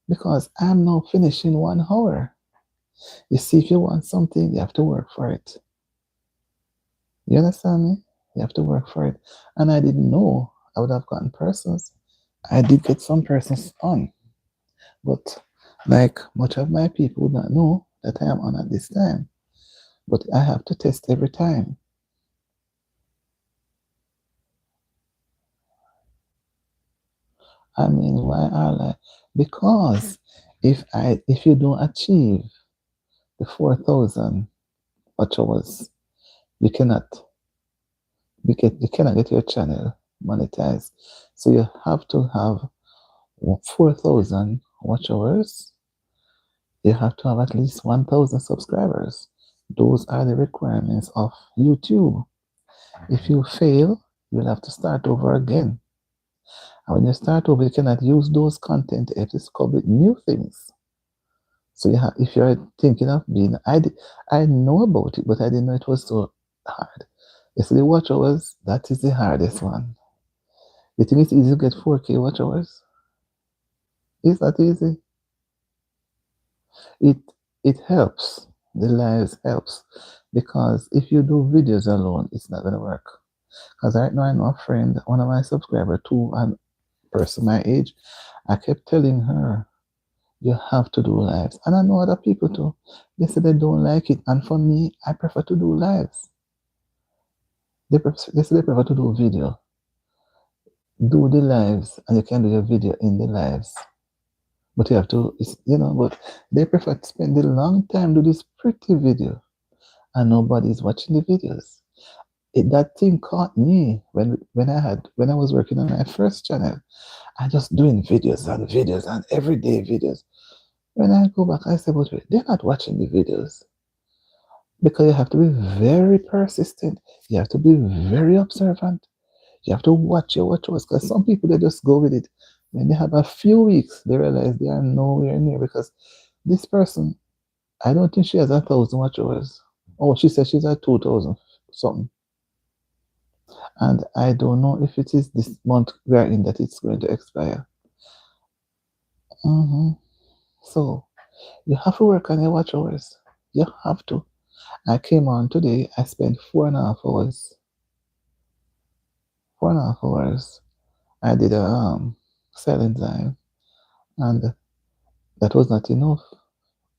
S1: because I'm now finishing 1 hour. You see, if you want something, you have to work for it. You understand me? You have to work for it. And I didn't know I would have gotten persons. I did get some persons on. But like much of my people would not know that I am on at this time. But I have to test every time. I mean, why are I? Because if you don't achieve the 4,000 watch hours, you cannot you cannot get your channel monetized. So you have to have 4,000 watch hours. You have to have at least 1,000 subscribers. Those are the requirements of YouTube. If you fail, you'll have to start over again. And when you start over, you cannot use those content to discover new things. So if you're thinking of being, I know about it, but I didn't know it was so hard. You see, the watch hours, that is the hardest one. You think it's easy to get 4K watch hours? It's not easy. It it helps. The lives helps because if you do videos alone, it's not gonna work. Because right now I know a friend, one of my subscribers, to a person my age, I kept telling her, you have to do lives. And I know other people too. They say they don't like it. And for me, I prefer to do lives. They say they prefer to do video. Do the lives, and you can do your video in the lives. But you have to, but they prefer to spend a long time do this pretty video, and nobody's watching the videos. That thing caught me when I was working on my first channel. I just doing videos and everyday videos. When I go back, I say, but wait, they're not watching the videos. Because you have to be very persistent. You have to be very observant. You have to watch your watchers because some people they just go with it. When they have a few weeks, they realize they are nowhere near because this person, I don't think she has 1,000 watchers. Oh, she says she's at 2,000 something. And I don't know if it is this month we are in that it's going to expire. hmm So you have to work on your watch hours. You have to. I came on today. I spent 4.5 hours. 4.5 hours. I did a cell enzyme, and that was not enough.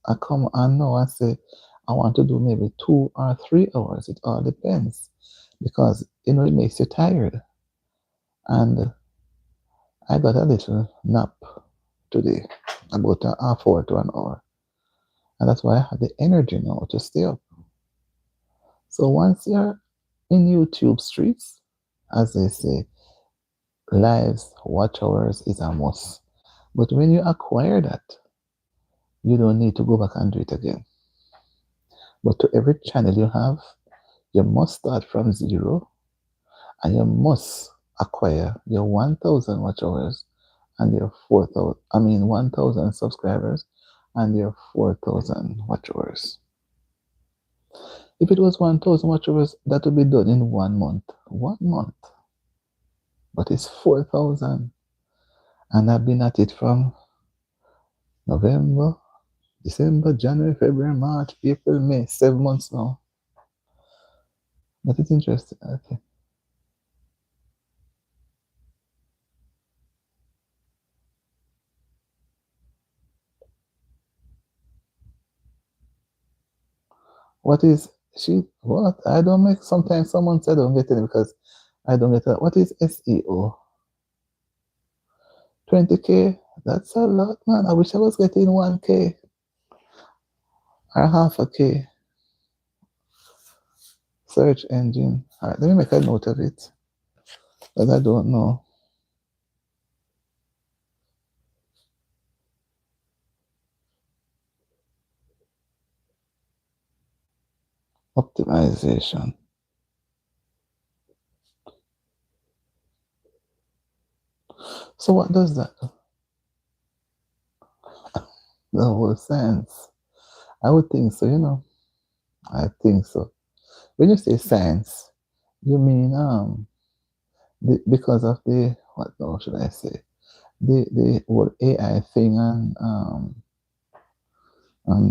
S1: I come on now and say I want to do maybe 2 or 3 hours. It all depends because it makes you tired. And I got a little nap today, about a half hour to an hour, and that's why I have the energy now to stay up. So once you're in YouTube streets, as they say, lives, watch hours is a must. But when you acquire that, you don't need to go back and do it again. But to every channel you have, you must start from zero and you must acquire your 1,000 watch hours and your 4,000, 1,000 subscribers and your 4,000 watch hours. If it was 1,000 watch hours, that would be done in 1 month. 1 month. But it's 4,000. And I've been at it from November, December, January, February, March, April, May, 7 months now. That is interesting. Okay. What is she? What? I don't make. Sometimes someone said I don't get it because I don't get it. What is SEO? 20K? That's a lot, man. I wish I was getting 1K or half a K. Search engine. All right, let me make a note of it. But I don't know. Optimization. So what does that do? The whole science. I would think so, I think so. When you say science, you mean because of the what now should I say? The whole AI thing and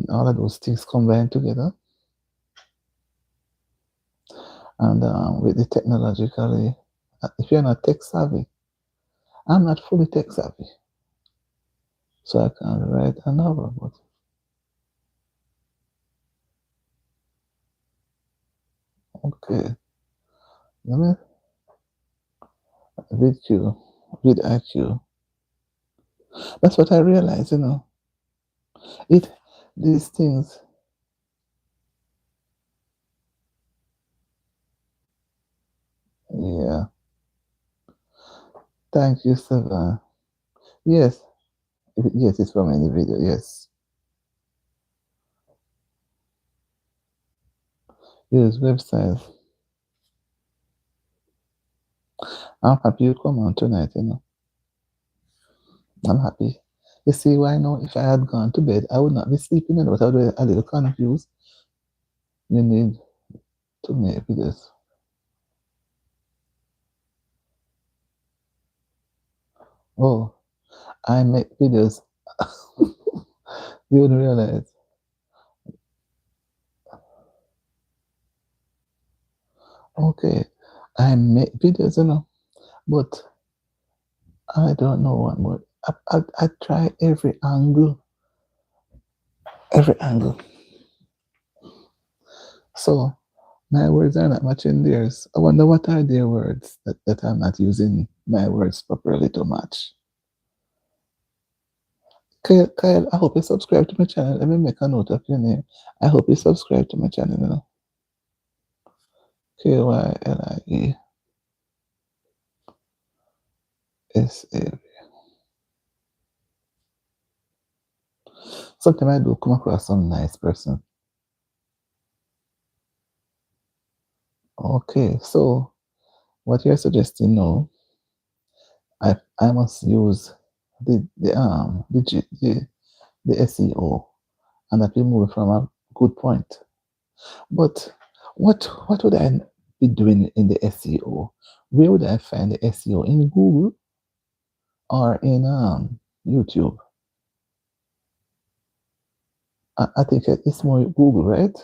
S1: all of those things combined together. And with the technologically, if you're not tech savvy, I'm not fully tech savvy. So I can write a novel, but okay. Let me VQ, with IQ. That's what I realize, It these things. Yeah. Thank you, Seven. Yes. Yes, it's from in the video. Yes. Yes, website. I'm happy you come on tonight. I'm happy. You see why now? If I had gone to bed, I would not be sleeping, but I would be a little confused. You need to make videos. Oh, I make videos. You wouldn't realize. Okay, I make videos, but I don't know what more. I try every angle, every angle. So my words are not matching theirs. I wonder what are their words that I'm not using my words properly to match. Kyle, I hope you subscribe to my channel. Let me make a note of your name. I hope you subscribe to my channel. KYLIESA. Sometimes I do come across some nice person. Okay, so what you're suggesting now, I must use the SEO, and that will move from a good point. But what would I be doing in the SEO? Where would I find the SEO? In Google or in YouTube? I think it's more Google, right?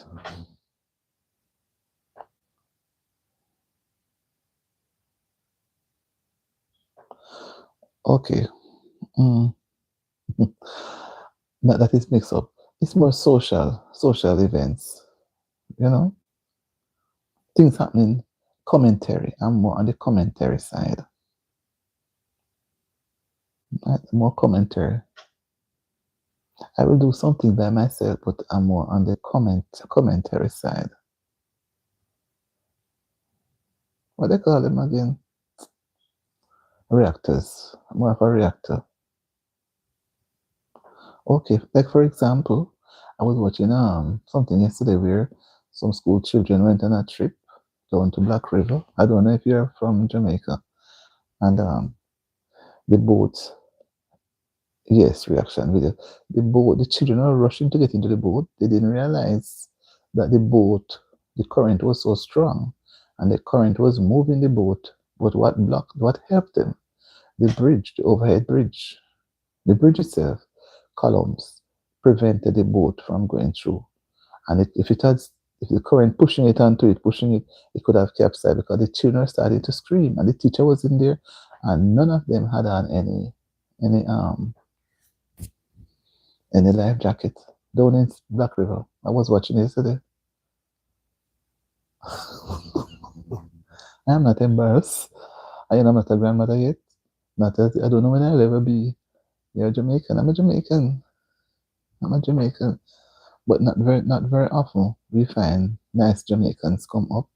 S1: Okay. Mm. That is mixed up. It's more social events, you know, things happening, commentary. I'm more on the commentary side, right? More commentary. I will do something by myself, but I'm more on the commentary side. What they call them again? Reactors. More of a reactor. Okay, like for example, I was watching something yesterday where some school children went on a trip down to Black River. I don't know if you're from Jamaica. And the boat, yes, reaction video. The boat, the children are rushing to get into the boat. They didn't realize that the boat, the current was so strong, and the current was moving the boat. But what helped them? The bridge, the overhead bridge, the bridge itself, columns, prevented the boat from going through. And if the current pushing it, it could have capsized because the children started to scream, and the teacher was in there, and none of them had on any any life jacket down in Black River. I was watching yesterday. I am not embarrassed. I am not a grandmother yet. I don't know when I'll ever be. You're Jamaican. I'm a Jamaican. I'm a Jamaican. But not very often we find nice Jamaicans come up.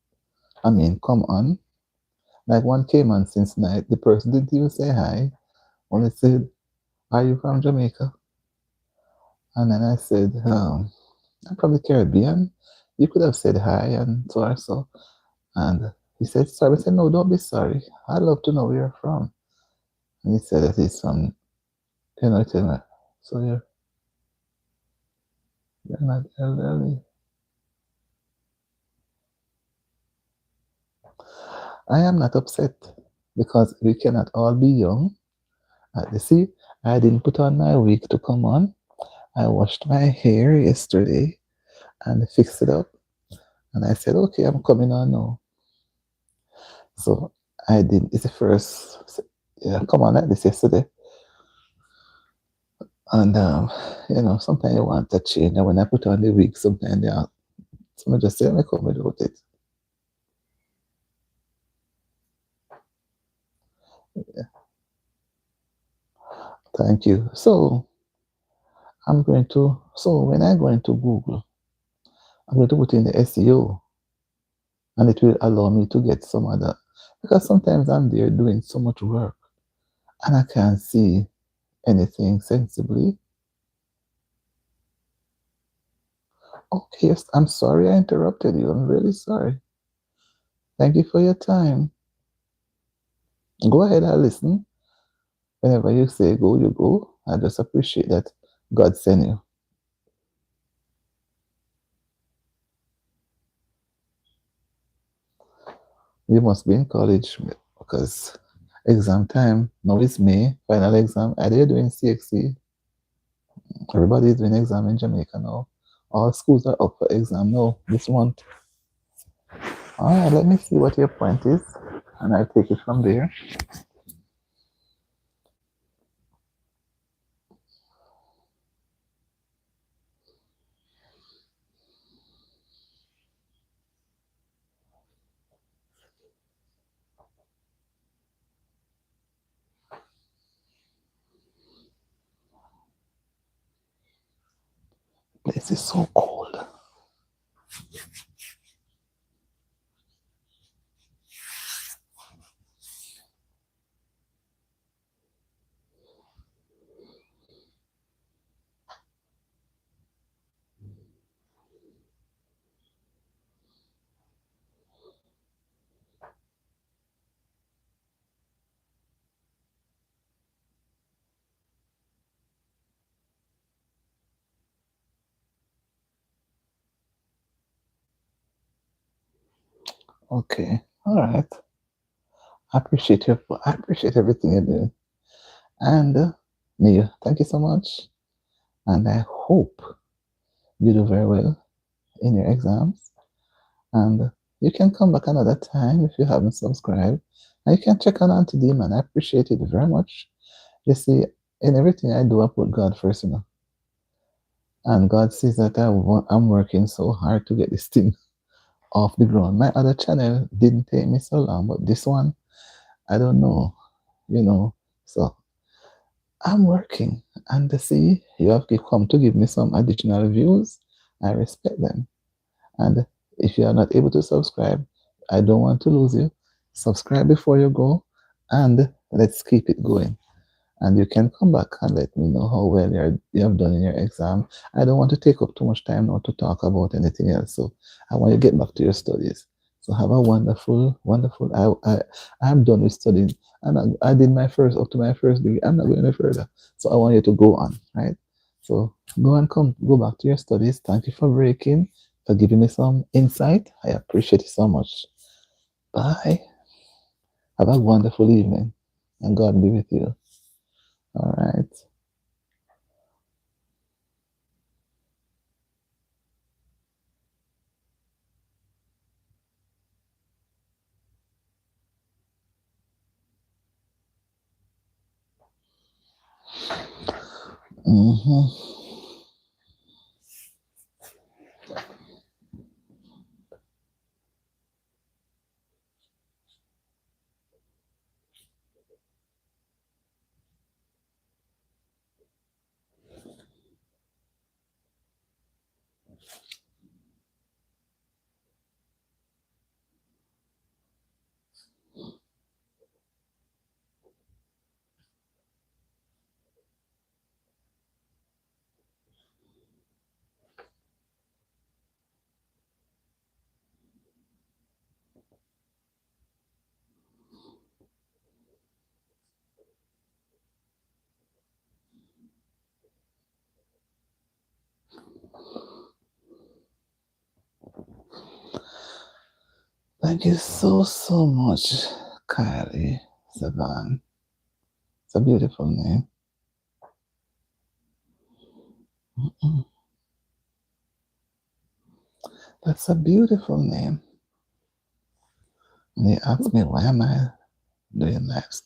S1: I mean, come on. Like one came on since night. The person didn't even say hi. Only said, "Are you from Jamaica?" And then I said, "I'm from the Caribbean." You could have said hi and so or so. And he said, "Sorry." I said, "No, don't be sorry. I'd love to know where you're from." And he said that he's from, tell me, so you're not elderly. I am not upset because we cannot all be young. You see, I didn't put on my wig to come on. I washed my hair yesterday and fixed it up. And I said, okay, I'm coming on now. So I did, it's the first, yeah, come on like this yesterday. And, sometimes you want to change. And when I put on the wig, sometimes someone just say, let me come without it. Yeah, thank you. So so when I go into Google, I'm going to put in the SEO and it will allow me to get some other, because sometimes I'm there doing so much work and I can't see anything sensibly. Okay, yes, I'm sorry I interrupted you. I'm really sorry. Thank you for your time. Go ahead, I listen. Whenever you say go, you go. I just appreciate that God sent you. You must be in college because exam time. Now it's May, final exam. Are they doing CXC? Everybody is doing exam in Jamaica now. All schools are up for exam now this month. All right, let me see what your point is, and I'll take it from there. This is so cold. Okay. All right. I appreciate everything you do. And Neil, thank you so much. And I hope you do very well in your exams. And you can come back another time if you haven't subscribed. And you can check on Auntie Demon. I appreciate it very much. You see, in everything I do, I put God first, you know. And God sees that I'm working so hard to get this thing off the ground. My other channel didn't take me so long, but this one, I don't know, you know. So I'm working. And to see you have come to give me some additional views, I respect them. And if you are not able to subscribe, I don't want to lose you. Subscribe before you go, and let's keep it going. And you can come back and let me know how well you have done in your exam. I don't want to take up too much time now to talk about anything else. So I want you to get back to your studies. So have a wonderful, wonderful. I'm done with studying, and I did my first up to my first degree. I'm not going any further. So I want you to go on, right? So go back to your studies. Thank you for breaking, for giving me some insight. I appreciate it so much. Bye. Have a wonderful evening, and God be with you. All right. Mm-hmm. Thank you so, so much, Kylie Savan. It's a beautiful name. Mm, that's a beautiful name. And you ask me, why am I doing lives?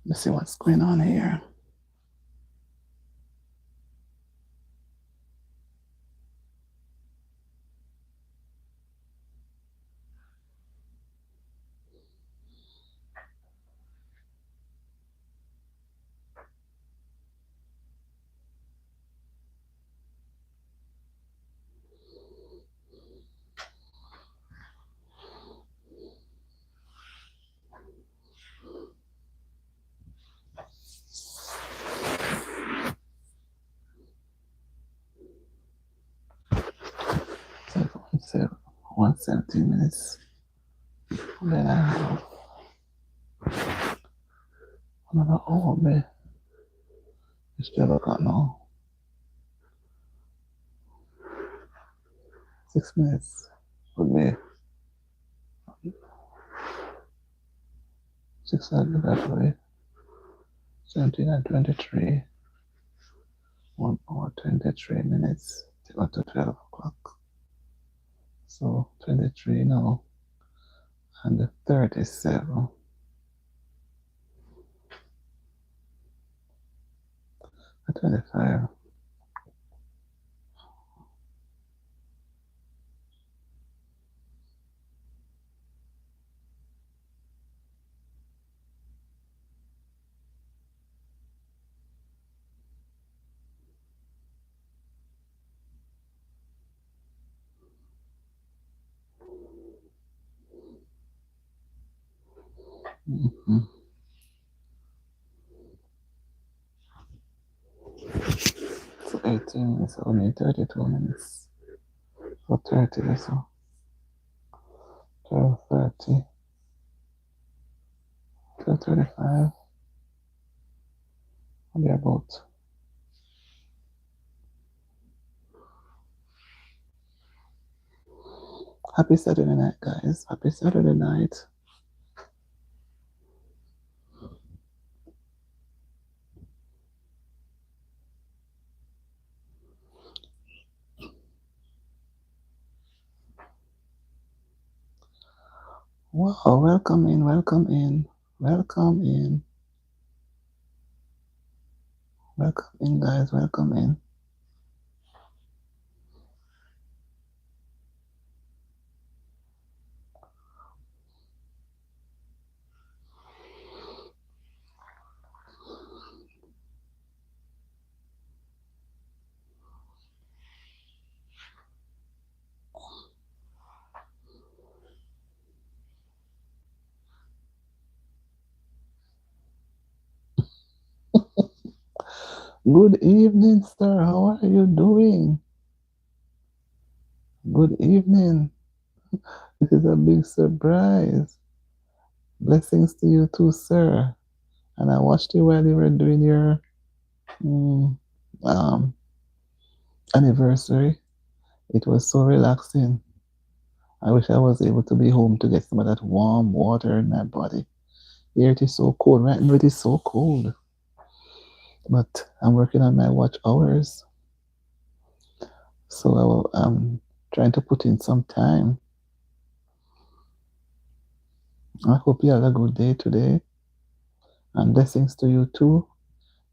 S1: Let's see what's going on here. So 117 minutes. And then I have another hour, babe. It's 12 o'clock now. 6 minutes would be 6 hours that way. 17 and 23. 1 hour 23 minutes. Take up to 12 o'clock. So 23 now. And 37. 25. Mm-hmm. So 18 minutes, only 32 minutes. So 30 so 12:30, 12:35, only about. Happy Saturday night, guys. Happy Saturday night. Wow, welcome in, welcome in, welcome in. Welcome in, guys, welcome in. Good evening, sir. How are you doing? Good evening. This is a big surprise. Blessings to you too, sir. And I watched you while you were doing your um, anniversary. It was so relaxing. I wish I was able to be home to get some of that warm water in my body. Here it is so cold. Right now it is so cold. But I'm working on my watch hours. So I'm trying to put in some time. I hope you have a good day today. And blessings to you too.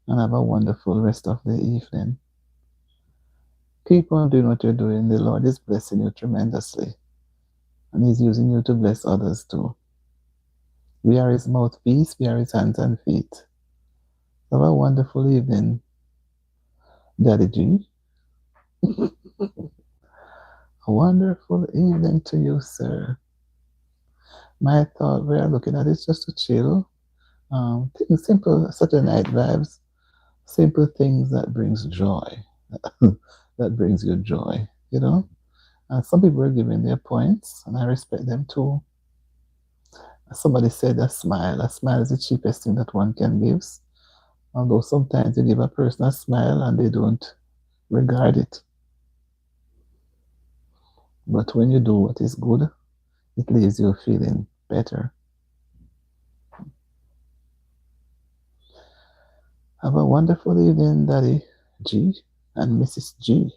S1: And have a wonderful rest of the evening. Keep on doing what you're doing. The Lord is blessing you tremendously. And He's using you to bless others too. We are His mouthpiece. We are His hands and feet. Have a wonderful evening, Daddy G. A wonderful evening to you, sir. My thought we are looking at is just to chill. Things simple, Saturday night vibes, simple things that brings joy, that brings you joy, you know. And some people are giving their points, and I respect them too. Somebody said a smile. A smile is the cheapest thing that one can give. Although sometimes you give a person a smile and they don't regard it. But when you do what is good, it leaves you feeling better. Have a wonderful evening, Daddy G and Mrs. G.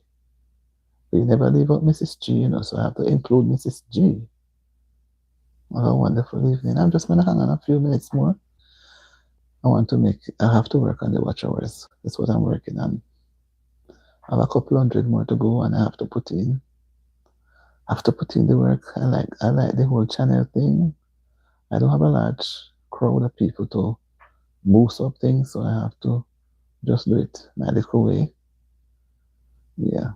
S1: We never leave out Mrs. G, you know, so I have to include Mrs. G. Have a wonderful evening. I'm just going to hang on a few minutes more I have to work on the watch hours. That's what I'm working on. I have a couple hundred more to go and I have to put in the work. I like the whole channel thing. I don't have a large crowd of people to boost up things, so I have to just do it my little way. Yeah.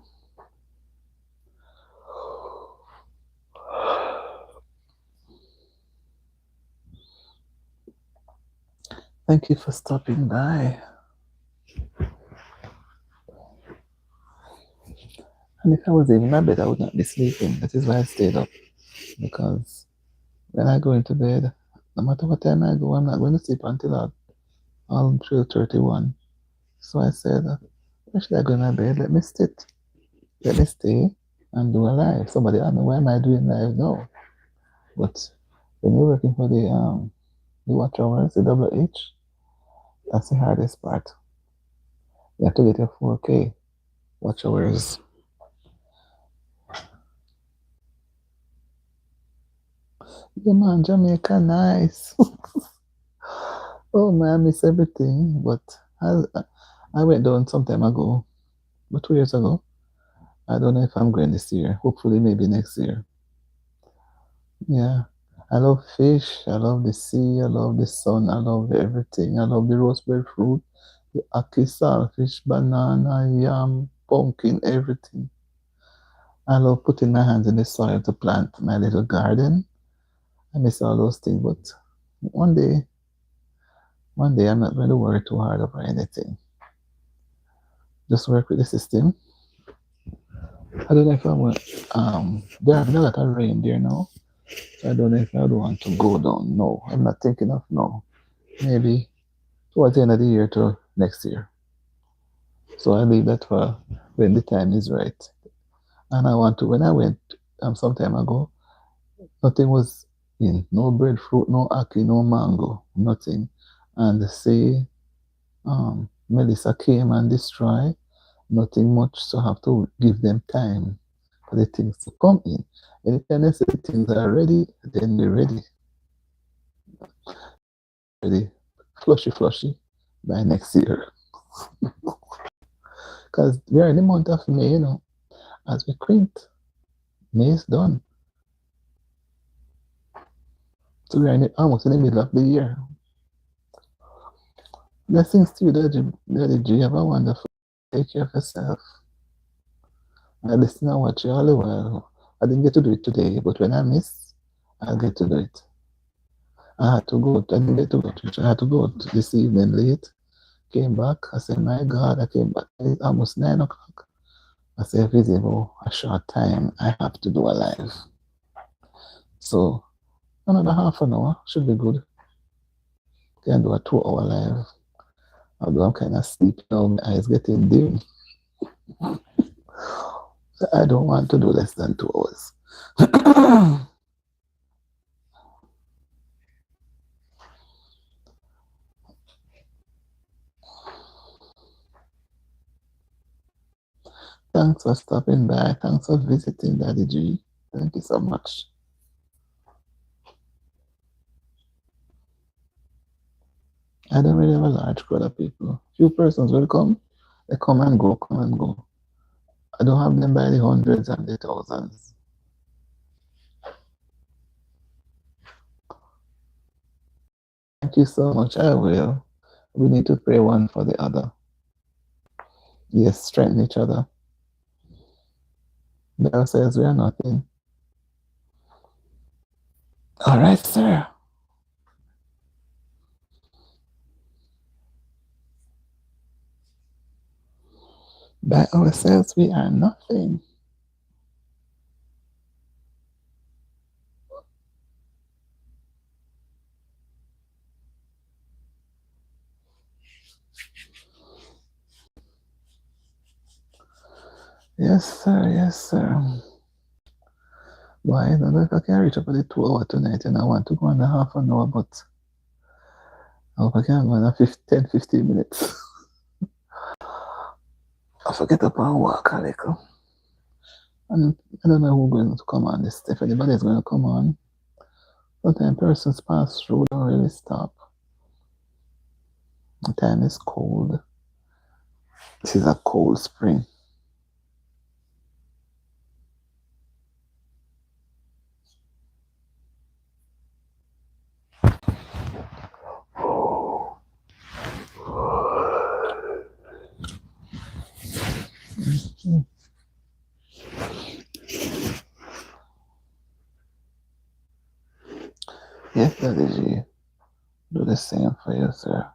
S1: Thank you for stopping by. And if I was in my bed, I would not be sleeping. That is why I stayed up. Because when I go into bed, no matter what time I go, I'm not going to sleep until all 3:31. So I said, where should I go in my bed? Let me sit. Let me stay and do a live. Somebody asked me, why am I doing live now? But when you're working for the watch hours, the WH, that's the hardest part. You have to get your 4K watch hours. Yeah, man, Jamaica, nice. Oh man, I miss everything. But I went down some time ago, but 2 years ago. I don't know if I'm going this year. Hopefully, maybe next year. Yeah. I love fish. I love the sea. I love the sun. I love everything. I love the roasted fruit, the ackee saltfish, banana, yam, pumpkin, everything. I love putting my hands in the soil to plant my little garden. I miss all those things, but one day, one day I'm not going to worry too hard over anything. Just work with the system. I don't know if I want. There have been a lot of rain there now, so I don't know if I would want to go down. No, I'm not thinking of no. Maybe towards the end of the year to next year. So I leave that for when the time is right. And I want to. When I went some time ago, nothing was in. No breadfruit, no ackee, no mango, nothing. And say Melissa came and destroy. Nothing much, so I have to give them time for the things to come in. Anytime they say things are ready, then they're ready. Ready. Flushy by next year. Because we're in the month of May, as we quint. May is done. So we're almost in the middle of the year. Blessings to you, Daddy G. Have a wonderful day. Take care of yourself. I listen and watch you all the while. I didn't get to do it today, but when I miss, I'll get to do it. I had to go. I didn't get to go to church. I had to go this evening late. Came back. I said, my God, I came back. It's almost 9 o'clock. I said, if it's a short time, I have to do a live. So another half an hour should be good. Can do a 2-hour live. Although I'm kind of sleepy now, my eyes getting dim. I don't want to do less than 2 hours. Thanks for stopping by. Thanks for visiting, Daddy G. Thank you so much. I don't really have a large crowd of people. Few persons will come. They come and go, come and go. I don't have them by the hundreds and the thousands. Thank you so much. I will. We need to pray one for the other. Yes, strengthen each other. The Bible says we are nothing. All right, sir. By ourselves, we are nothing. Yes, sir. Yes, sir. Why? I don't know if I can reach up for the 2 hour tonight, and I want to go on a half an hour, but I hope I can go on a 10, 15 minutes. I forget up and walk a little. And I don't know who's going to come on this. If anybody's going to come on, sometimes persons pass through, don't really stop. The time is cold. This is a cold spring. Yes, Daddy G. Do the same for you, sir.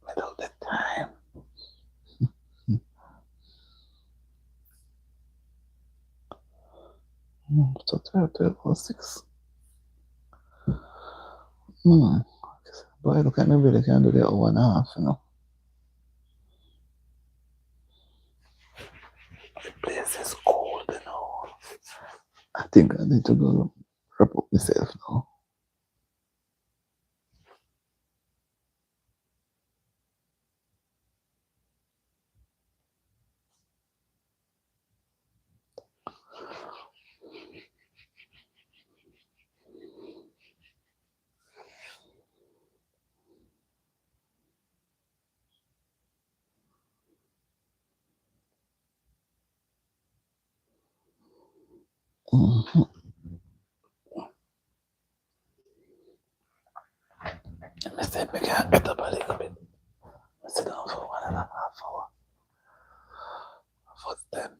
S1: Middle of the time. So 12:06. Boy, look at me, really can do the hour and a half, you know. The place is cold, you know. I think I need to go wrap up myself now. Mm-hmm. I said we can get up a little bit. I sit down for 1.5 hours. For them.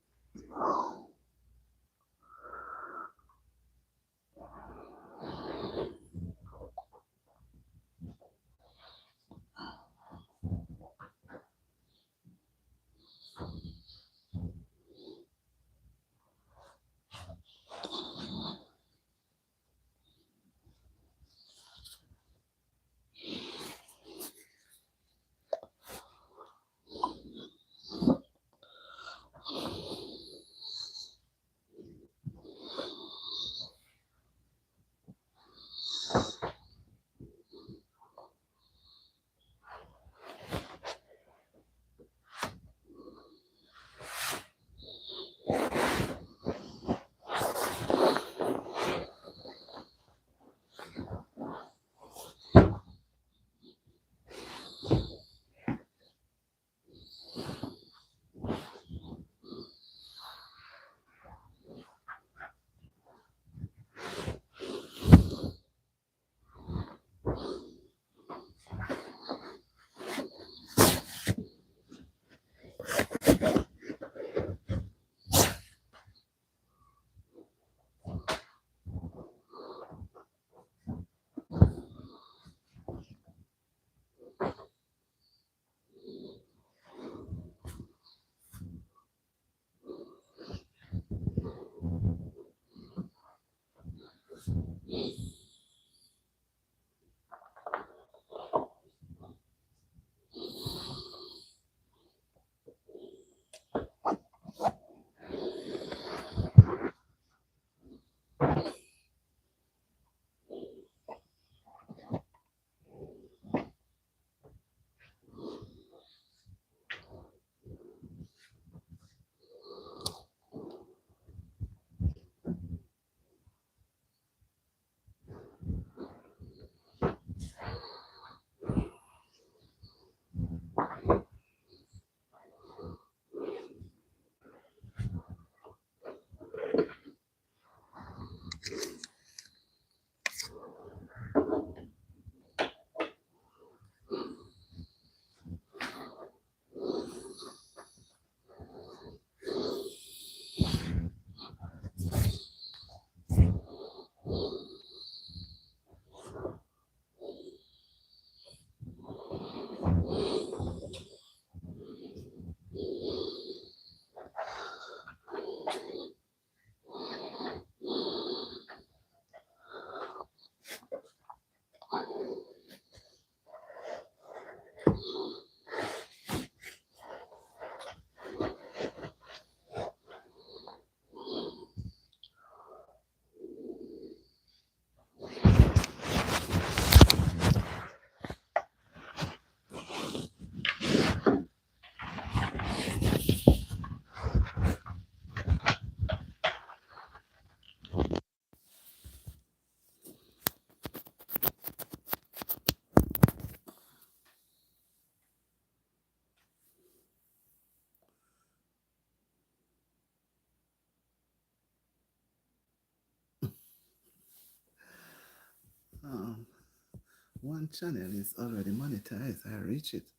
S1: one channel is already monetized. I reach it,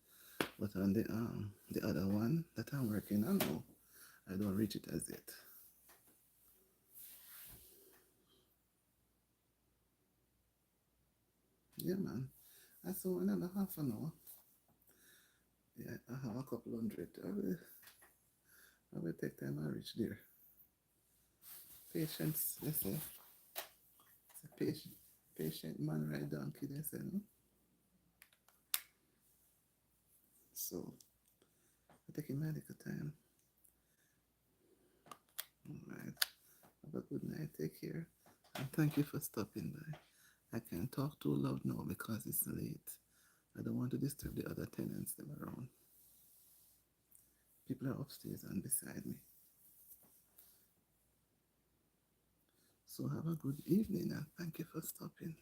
S1: but on the other one that I'm working on now, I don't reach it as yet. Yeah, man. I saw another half an hour. Yeah, I have a couple hundred. I will take time and reach there. Patience, they say. It's a patient man ride donkey, they say, no? So, I take my little time. Alright. Have a good night. Take care. And thank you for stopping by. I can't talk too loud now because it's late. I don't want to disturb the other tenants that are around. People are upstairs and beside me. So have a good evening and thank you for stopping.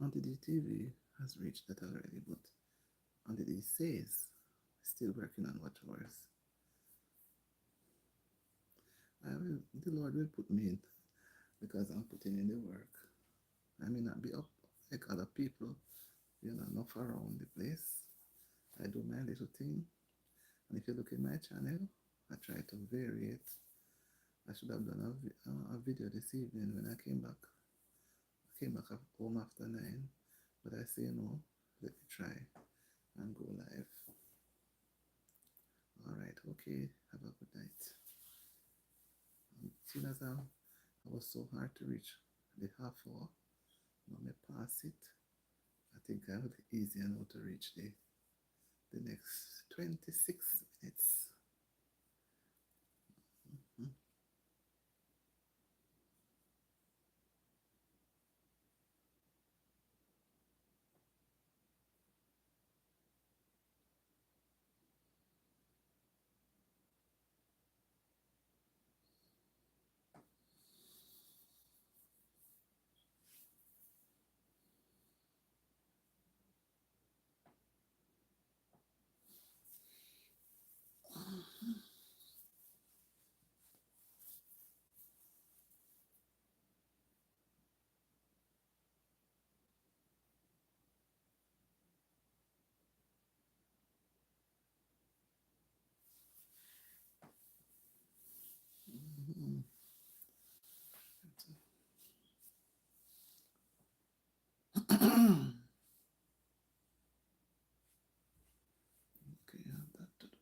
S1: Auntie D TV has reached that already, but Auntie D says still working on what was. The Lord will put me in because I'm putting in the work. I may not be up like other people, enough around the place. I do my little thing. And if you look at my channel, I try to vary it. I should have done a video this evening when I came back. I came back home after 9, but I say no, let me try and go live. Alright, okay, have a good night. Seeing as I was so hard to reach the half hour, now me pass it. I think I will be easier now to reach the next 26 minutes. Mm-hmm. Mm-hmm. Okay, I have that to do.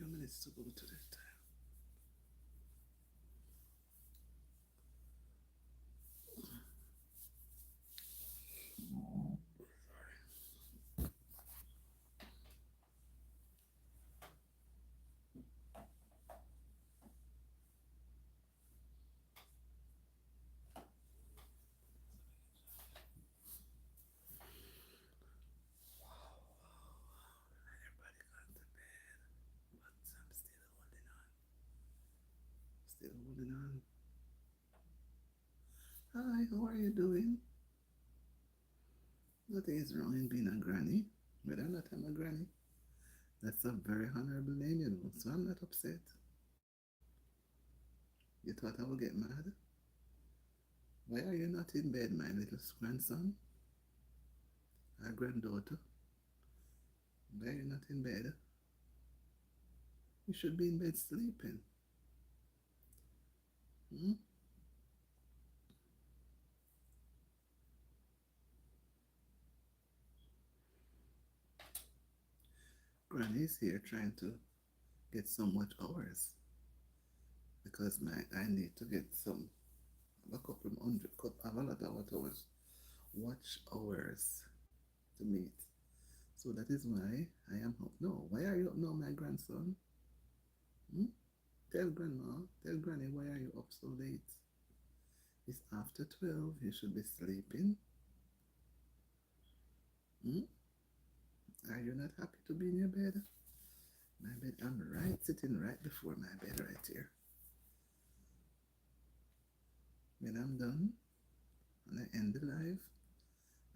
S1: few minutes to go to the time. Everybody got to bed, but I'm still holding on. Still holding on. Hi, how are you doing? Nothing is wrong in being a granny. Whether or not I'm a granny, that's a very honorable name, you know, so I'm not upset. You thought I would get mad? Why are you not in bed, my little grandson? Our granddaughter? Why are you not in bed? You should be in bed sleeping. Hmm? Granny's here trying to get some watch hours because I need to get some a couple hundred I have a lot of watch hours to meet. So that is why I am up. No, why are you up now, my grandson? Hmm? Tell grandma, tell granny, why are you up so late? It's after 12. You should be sleeping. Hmm? Are you not happy to be in your bed? My bed, I'm right sitting right before my bed right here. When I'm done and I end the live,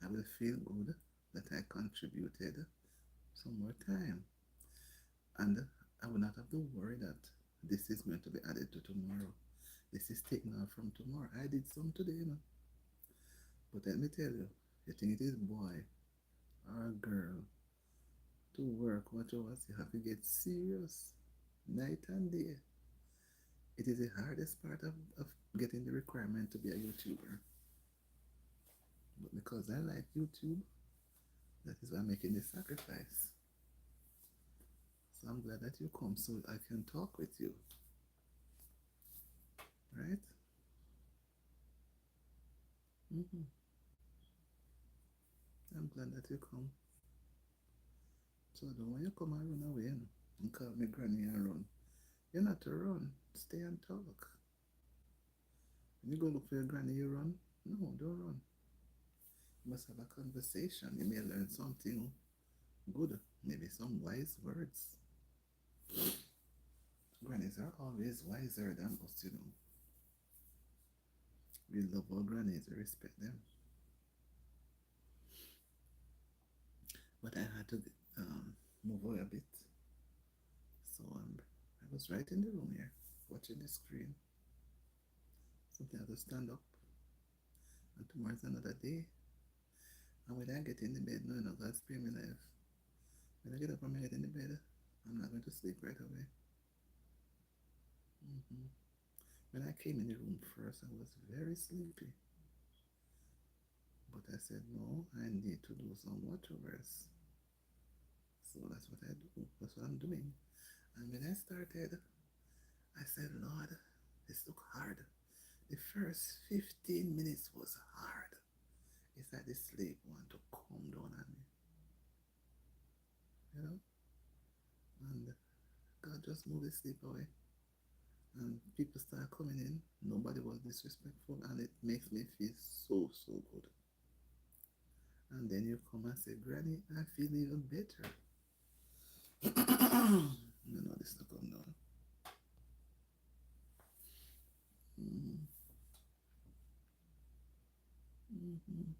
S1: I will feel good that I contributed some more time. And I will not have to worry that this is going to be added to tomorrow. This is taken off from tomorrow. I did some today, you know. But let me tell you think it is boy or girl to work watch hours, you have to get serious night and day. It is the hardest part of getting the requirement to be a YouTuber. But because I like YouTube, that is why I'm making this sacrifice. So I'm glad that you come so I can talk with you. Right? Mm-hmm. I'm glad that you come. So don't want you come and run away, you know, and call me granny and run. You're not to run. Stay and talk. When you go look for your granny, you run. No, don't run. You must have a conversation. You may learn something good, maybe some wise words. Grannies are always wiser than us, you know. We love our grannies, we respect them. But I had to move away a bit. So I was right in the room here, watching the screen. Something I had to stand up. And tomorrow's another day. And when I get in the bed, no, no, God spare me life. When I get up and I get in the bed, I'm not going to sleep right away. Hmm. When I came in the room first, I was very sleepy. But I said, no, I need to do some watchovers. So that's what I do. That's what I'm doing. And when I started, I said, Lord, this look hard. The first 15 minutes was hard. It's like the sleep want to come down on me, you know? And God just moved the sleep away. And people start coming in. Nobody was disrespectful, and it makes me feel so, so good. And then you come and say, Granny, I feel even better. You know, this to come down. Mm-hmm. Mm-hmm.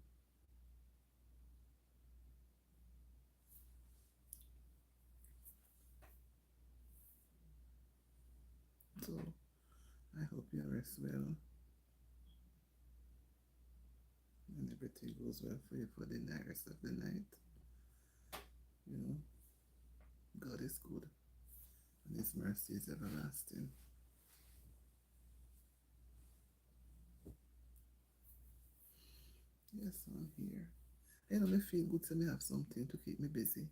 S1: So I hope you rest well and everything goes well for you for the rest of the night. You know, God is good and His mercy is everlasting. Yes, I'm here. You know, me feel good to me have something to keep me busy.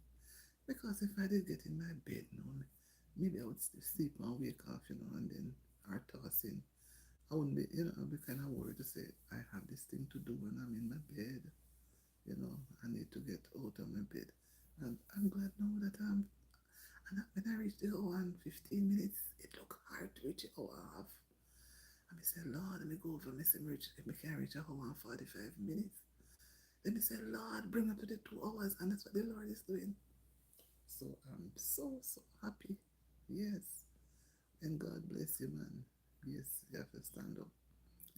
S1: Because if I did get in my bed now, maybe I would sleep and wake up, and then are tossing. I wouldn't be, I'd be kind of worried to say, I have this thing to do when I'm in my bed. I need to get out of my bed. And I'm glad now that and when I reached the hour and 15 minutes, it looked hard to reach the hour half. And I said, Lord, let me go over, let me can reach a hour and 45 minutes. Let me say, Lord, bring up to the 2 hours. And that's what the Lord is doing. So I'm so happy. Yes. And God bless you, man. Yes, you have to stand up,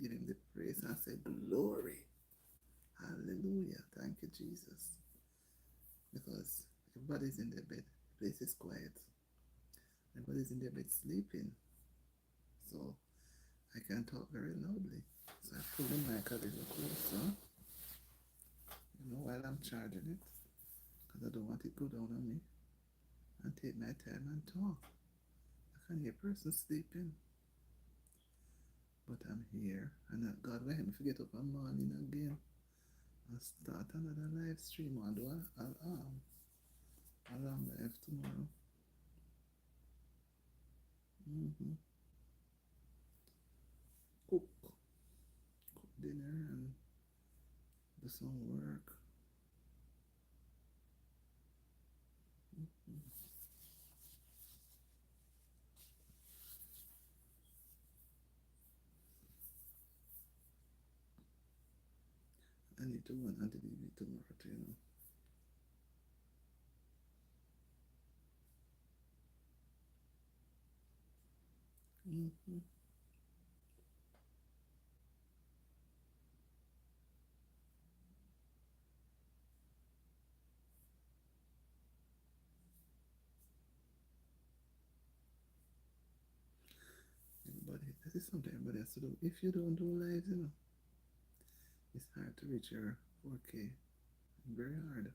S1: give him the praise and say, Glory. Hallelujah. Thank you, Jesus. Because everybody's in their bed. The place is quiet. Everybody's in their bed sleeping. So I can talk very loudly. So I pull the mic a little closer, while I'm charging it. Because I don't want it to go down on me. And take my time and talk. I can hear a person sleeping. But I'm here. And God will help me forget up a morning again. And start another live stream. And do a long live tomorrow. Mm-hmm. Cook dinner and do some work. Mm-hmm. I need to run onto the TV tomorrow too. Mm-hmm. Everybody, that is something everybody has to do. If you don't do lives, it's hard to reach your 4K. Very hard.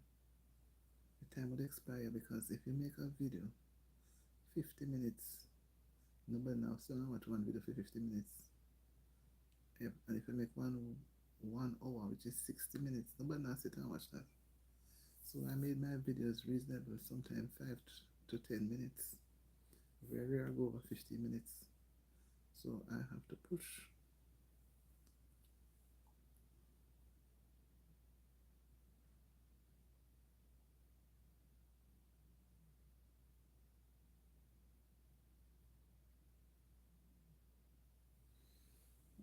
S1: The time would expire because if you make a video 50 minutes, nobody now still not watch one video for 50 minutes. And if you make 1 hour, which is 60 minutes, nobody now sit and watch that. So I made my videos reasonable, sometimes 5 to 10 minutes. Very rare go over 50 minutes. So I have to push.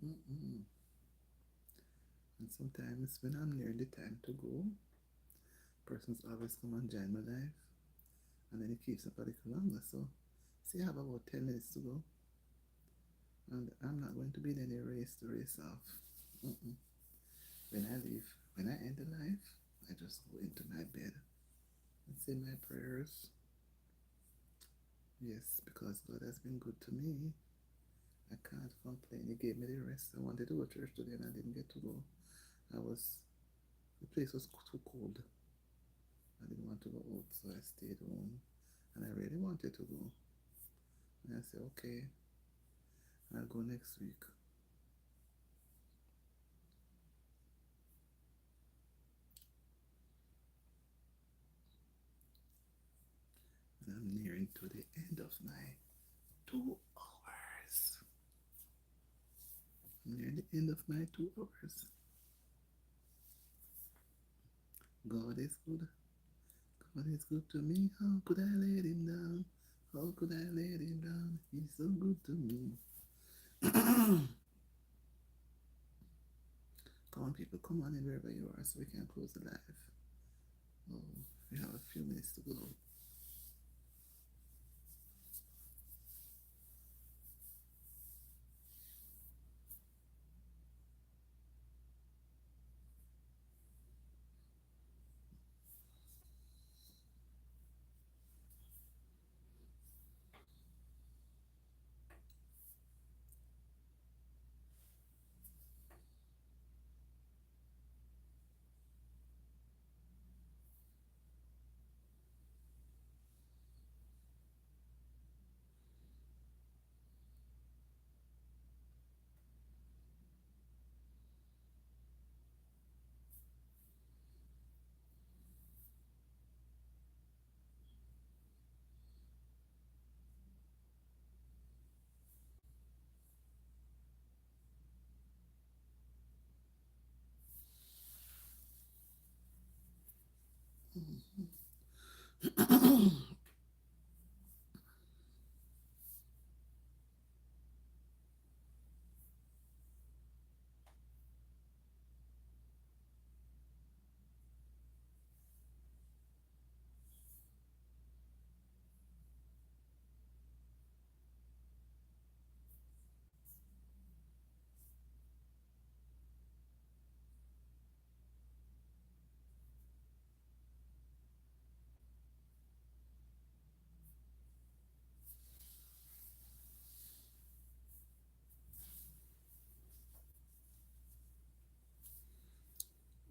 S1: Mm-mm. And sometimes when I'm near the time to go, persons always come and join my life, and then it keeps up a little longer. So, see, I have about 10 minutes to go, and I'm not going to be in any race to race off. Mm-mm. When I leave, when I end the life, I just go into my bed and say my prayers. Yes, because God has been good to me. I can't complain. He gave me the rest. I wanted to go to church today and I didn't get to go. The place was too cold. I didn't want to go out, so I stayed home. And I really wanted to go. And I said, okay, I'll go next week. And I'm nearing to the end of my 2 hours. I'm near the end of my 2 hours. God is good. God is good to me. How could I let him down? How could I let him down? He's so good to me. Come on, people, come on in wherever you are so we can close the live. Oh, we have a few minutes to go.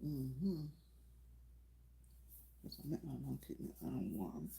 S2: Mm-hmm. Because I make my mom keep my arm warm.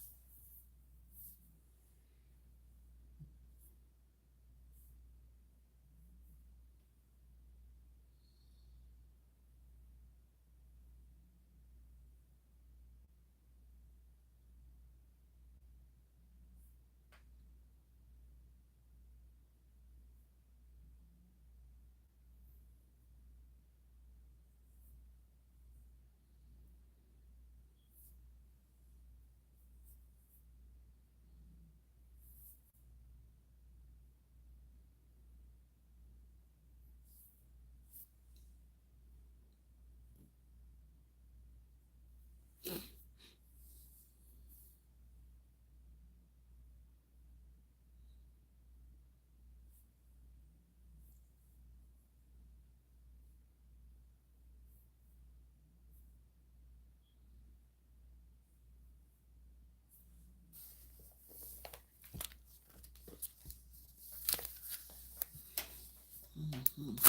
S2: Mm-hmm.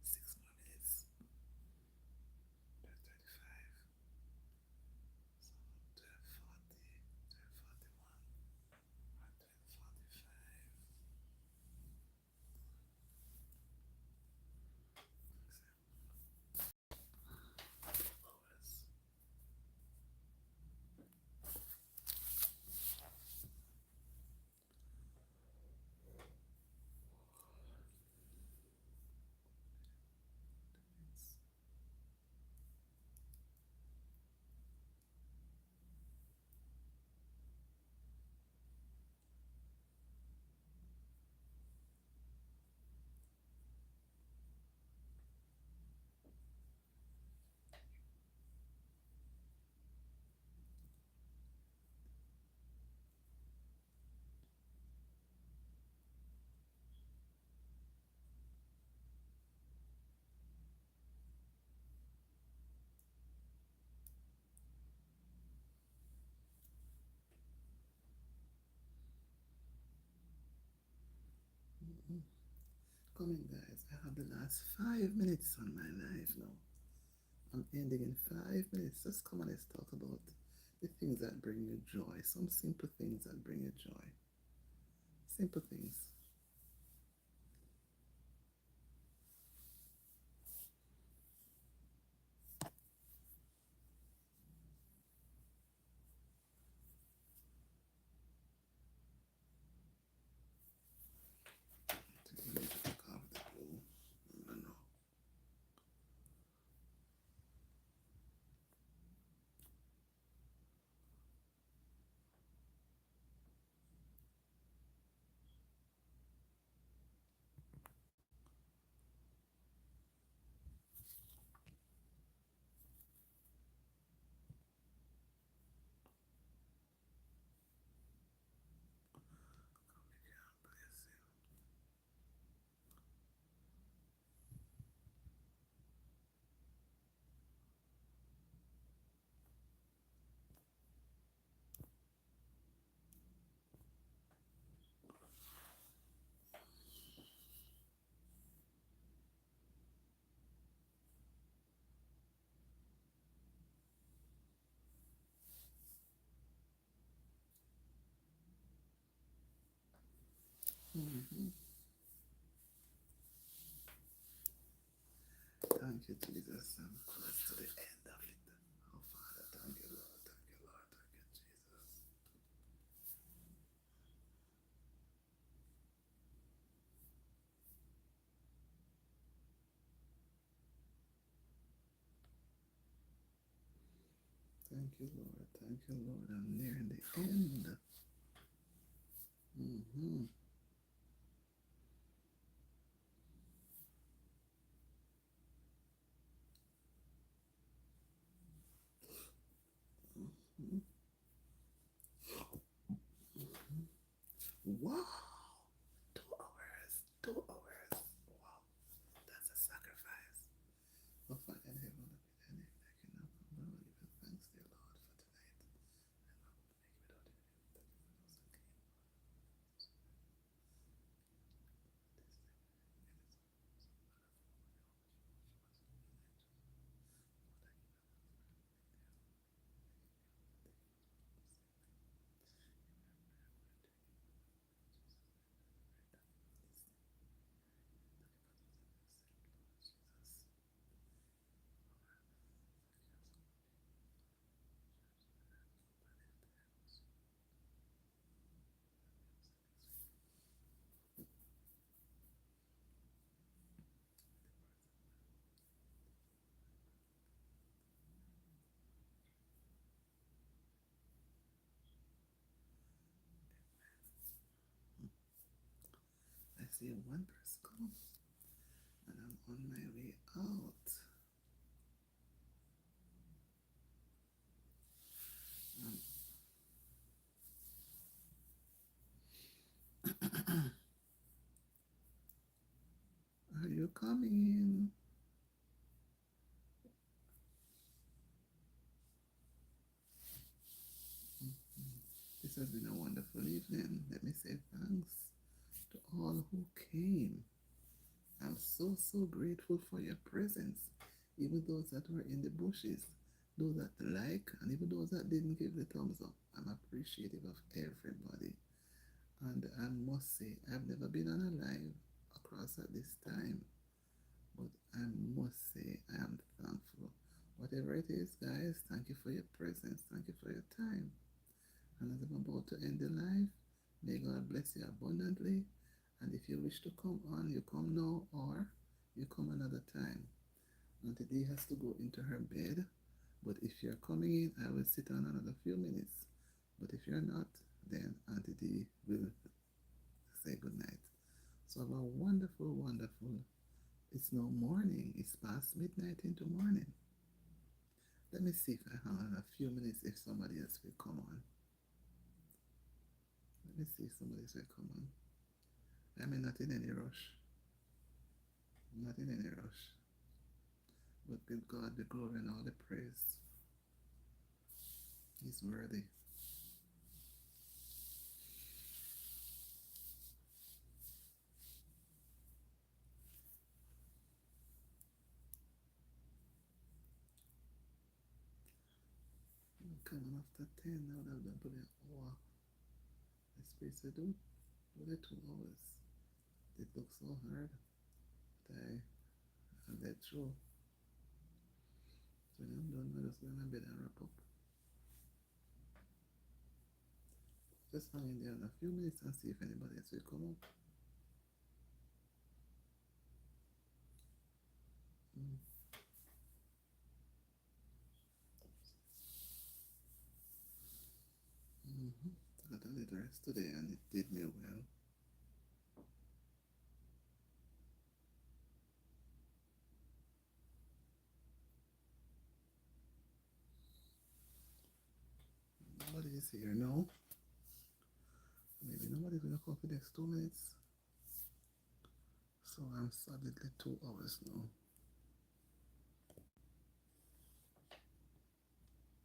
S2: Six more minutes. 35. So 12:40, 12:41, 12:45. Hours. Mm-hmm. Coming, guys. I have the last 5 minutes on my life now. I'm ending in 5 minutes. Just come on, let's talk about the things that bring you joy. Some simple things that bring you joy. Simple things. I need to take off the glue. I know. Mm-hmm. Thank you, Jesus. I'm close to the end of it. Oh, Father, thank you, Lord. Thank you, Lord. Thank you, Jesus. Thank you, Lord. Thank you, Lord. I'm nearing the end. Mm-hmm. Wow. 2 hours. 2 hours. Wow. That's a sacrifice. Oh, Father in heaven, look at any I can now come down and give thanks, dear Lord, for tonight. And Lord, make without any thank you for those that came. I see one person come and I'm on my way out. Um, are you coming? This has been a wonderful evening. Let me say thanks to all who came. I'm so grateful for your presence. Even those that were in the bushes, those that like, and even those that didn't give the thumbs up. I'm appreciative of everybody. And I must say, I've never been on a live across at this time, but I must say I am thankful. Whatever it is, guys, thank you for your presence. Thank you for your time. And as I'm about to end the live, may God bless you abundantly. And if you wish to come on, you come now or you come another time. Auntie D has to go into her bed. But if you're coming in, I will sit on another few minutes. But if you're not, then Auntie D will say good night. So have a wonderful. It's now morning. It's past midnight into morning. Let me see if I have a few minutes if somebody else will come on. Let me see if somebody else will come on. I'm not in any rush. I'm not in any rush. But give God the glory and all the praise. He's worthy. Coming after 10, I would have done probably an hour. I suppose I do. Probably 2 hours. It looks so hard. But I let through. So when I'm done, I just go in my bed and wrap up. Just hang in there in a few minutes and see if anybody else will come up. Mm. Mm-hmm. I got a little rest today and it did me well. Nobody is here now. Maybe nobody's gonna come for the next 2 minutes. So I'm solidly 2 hours now.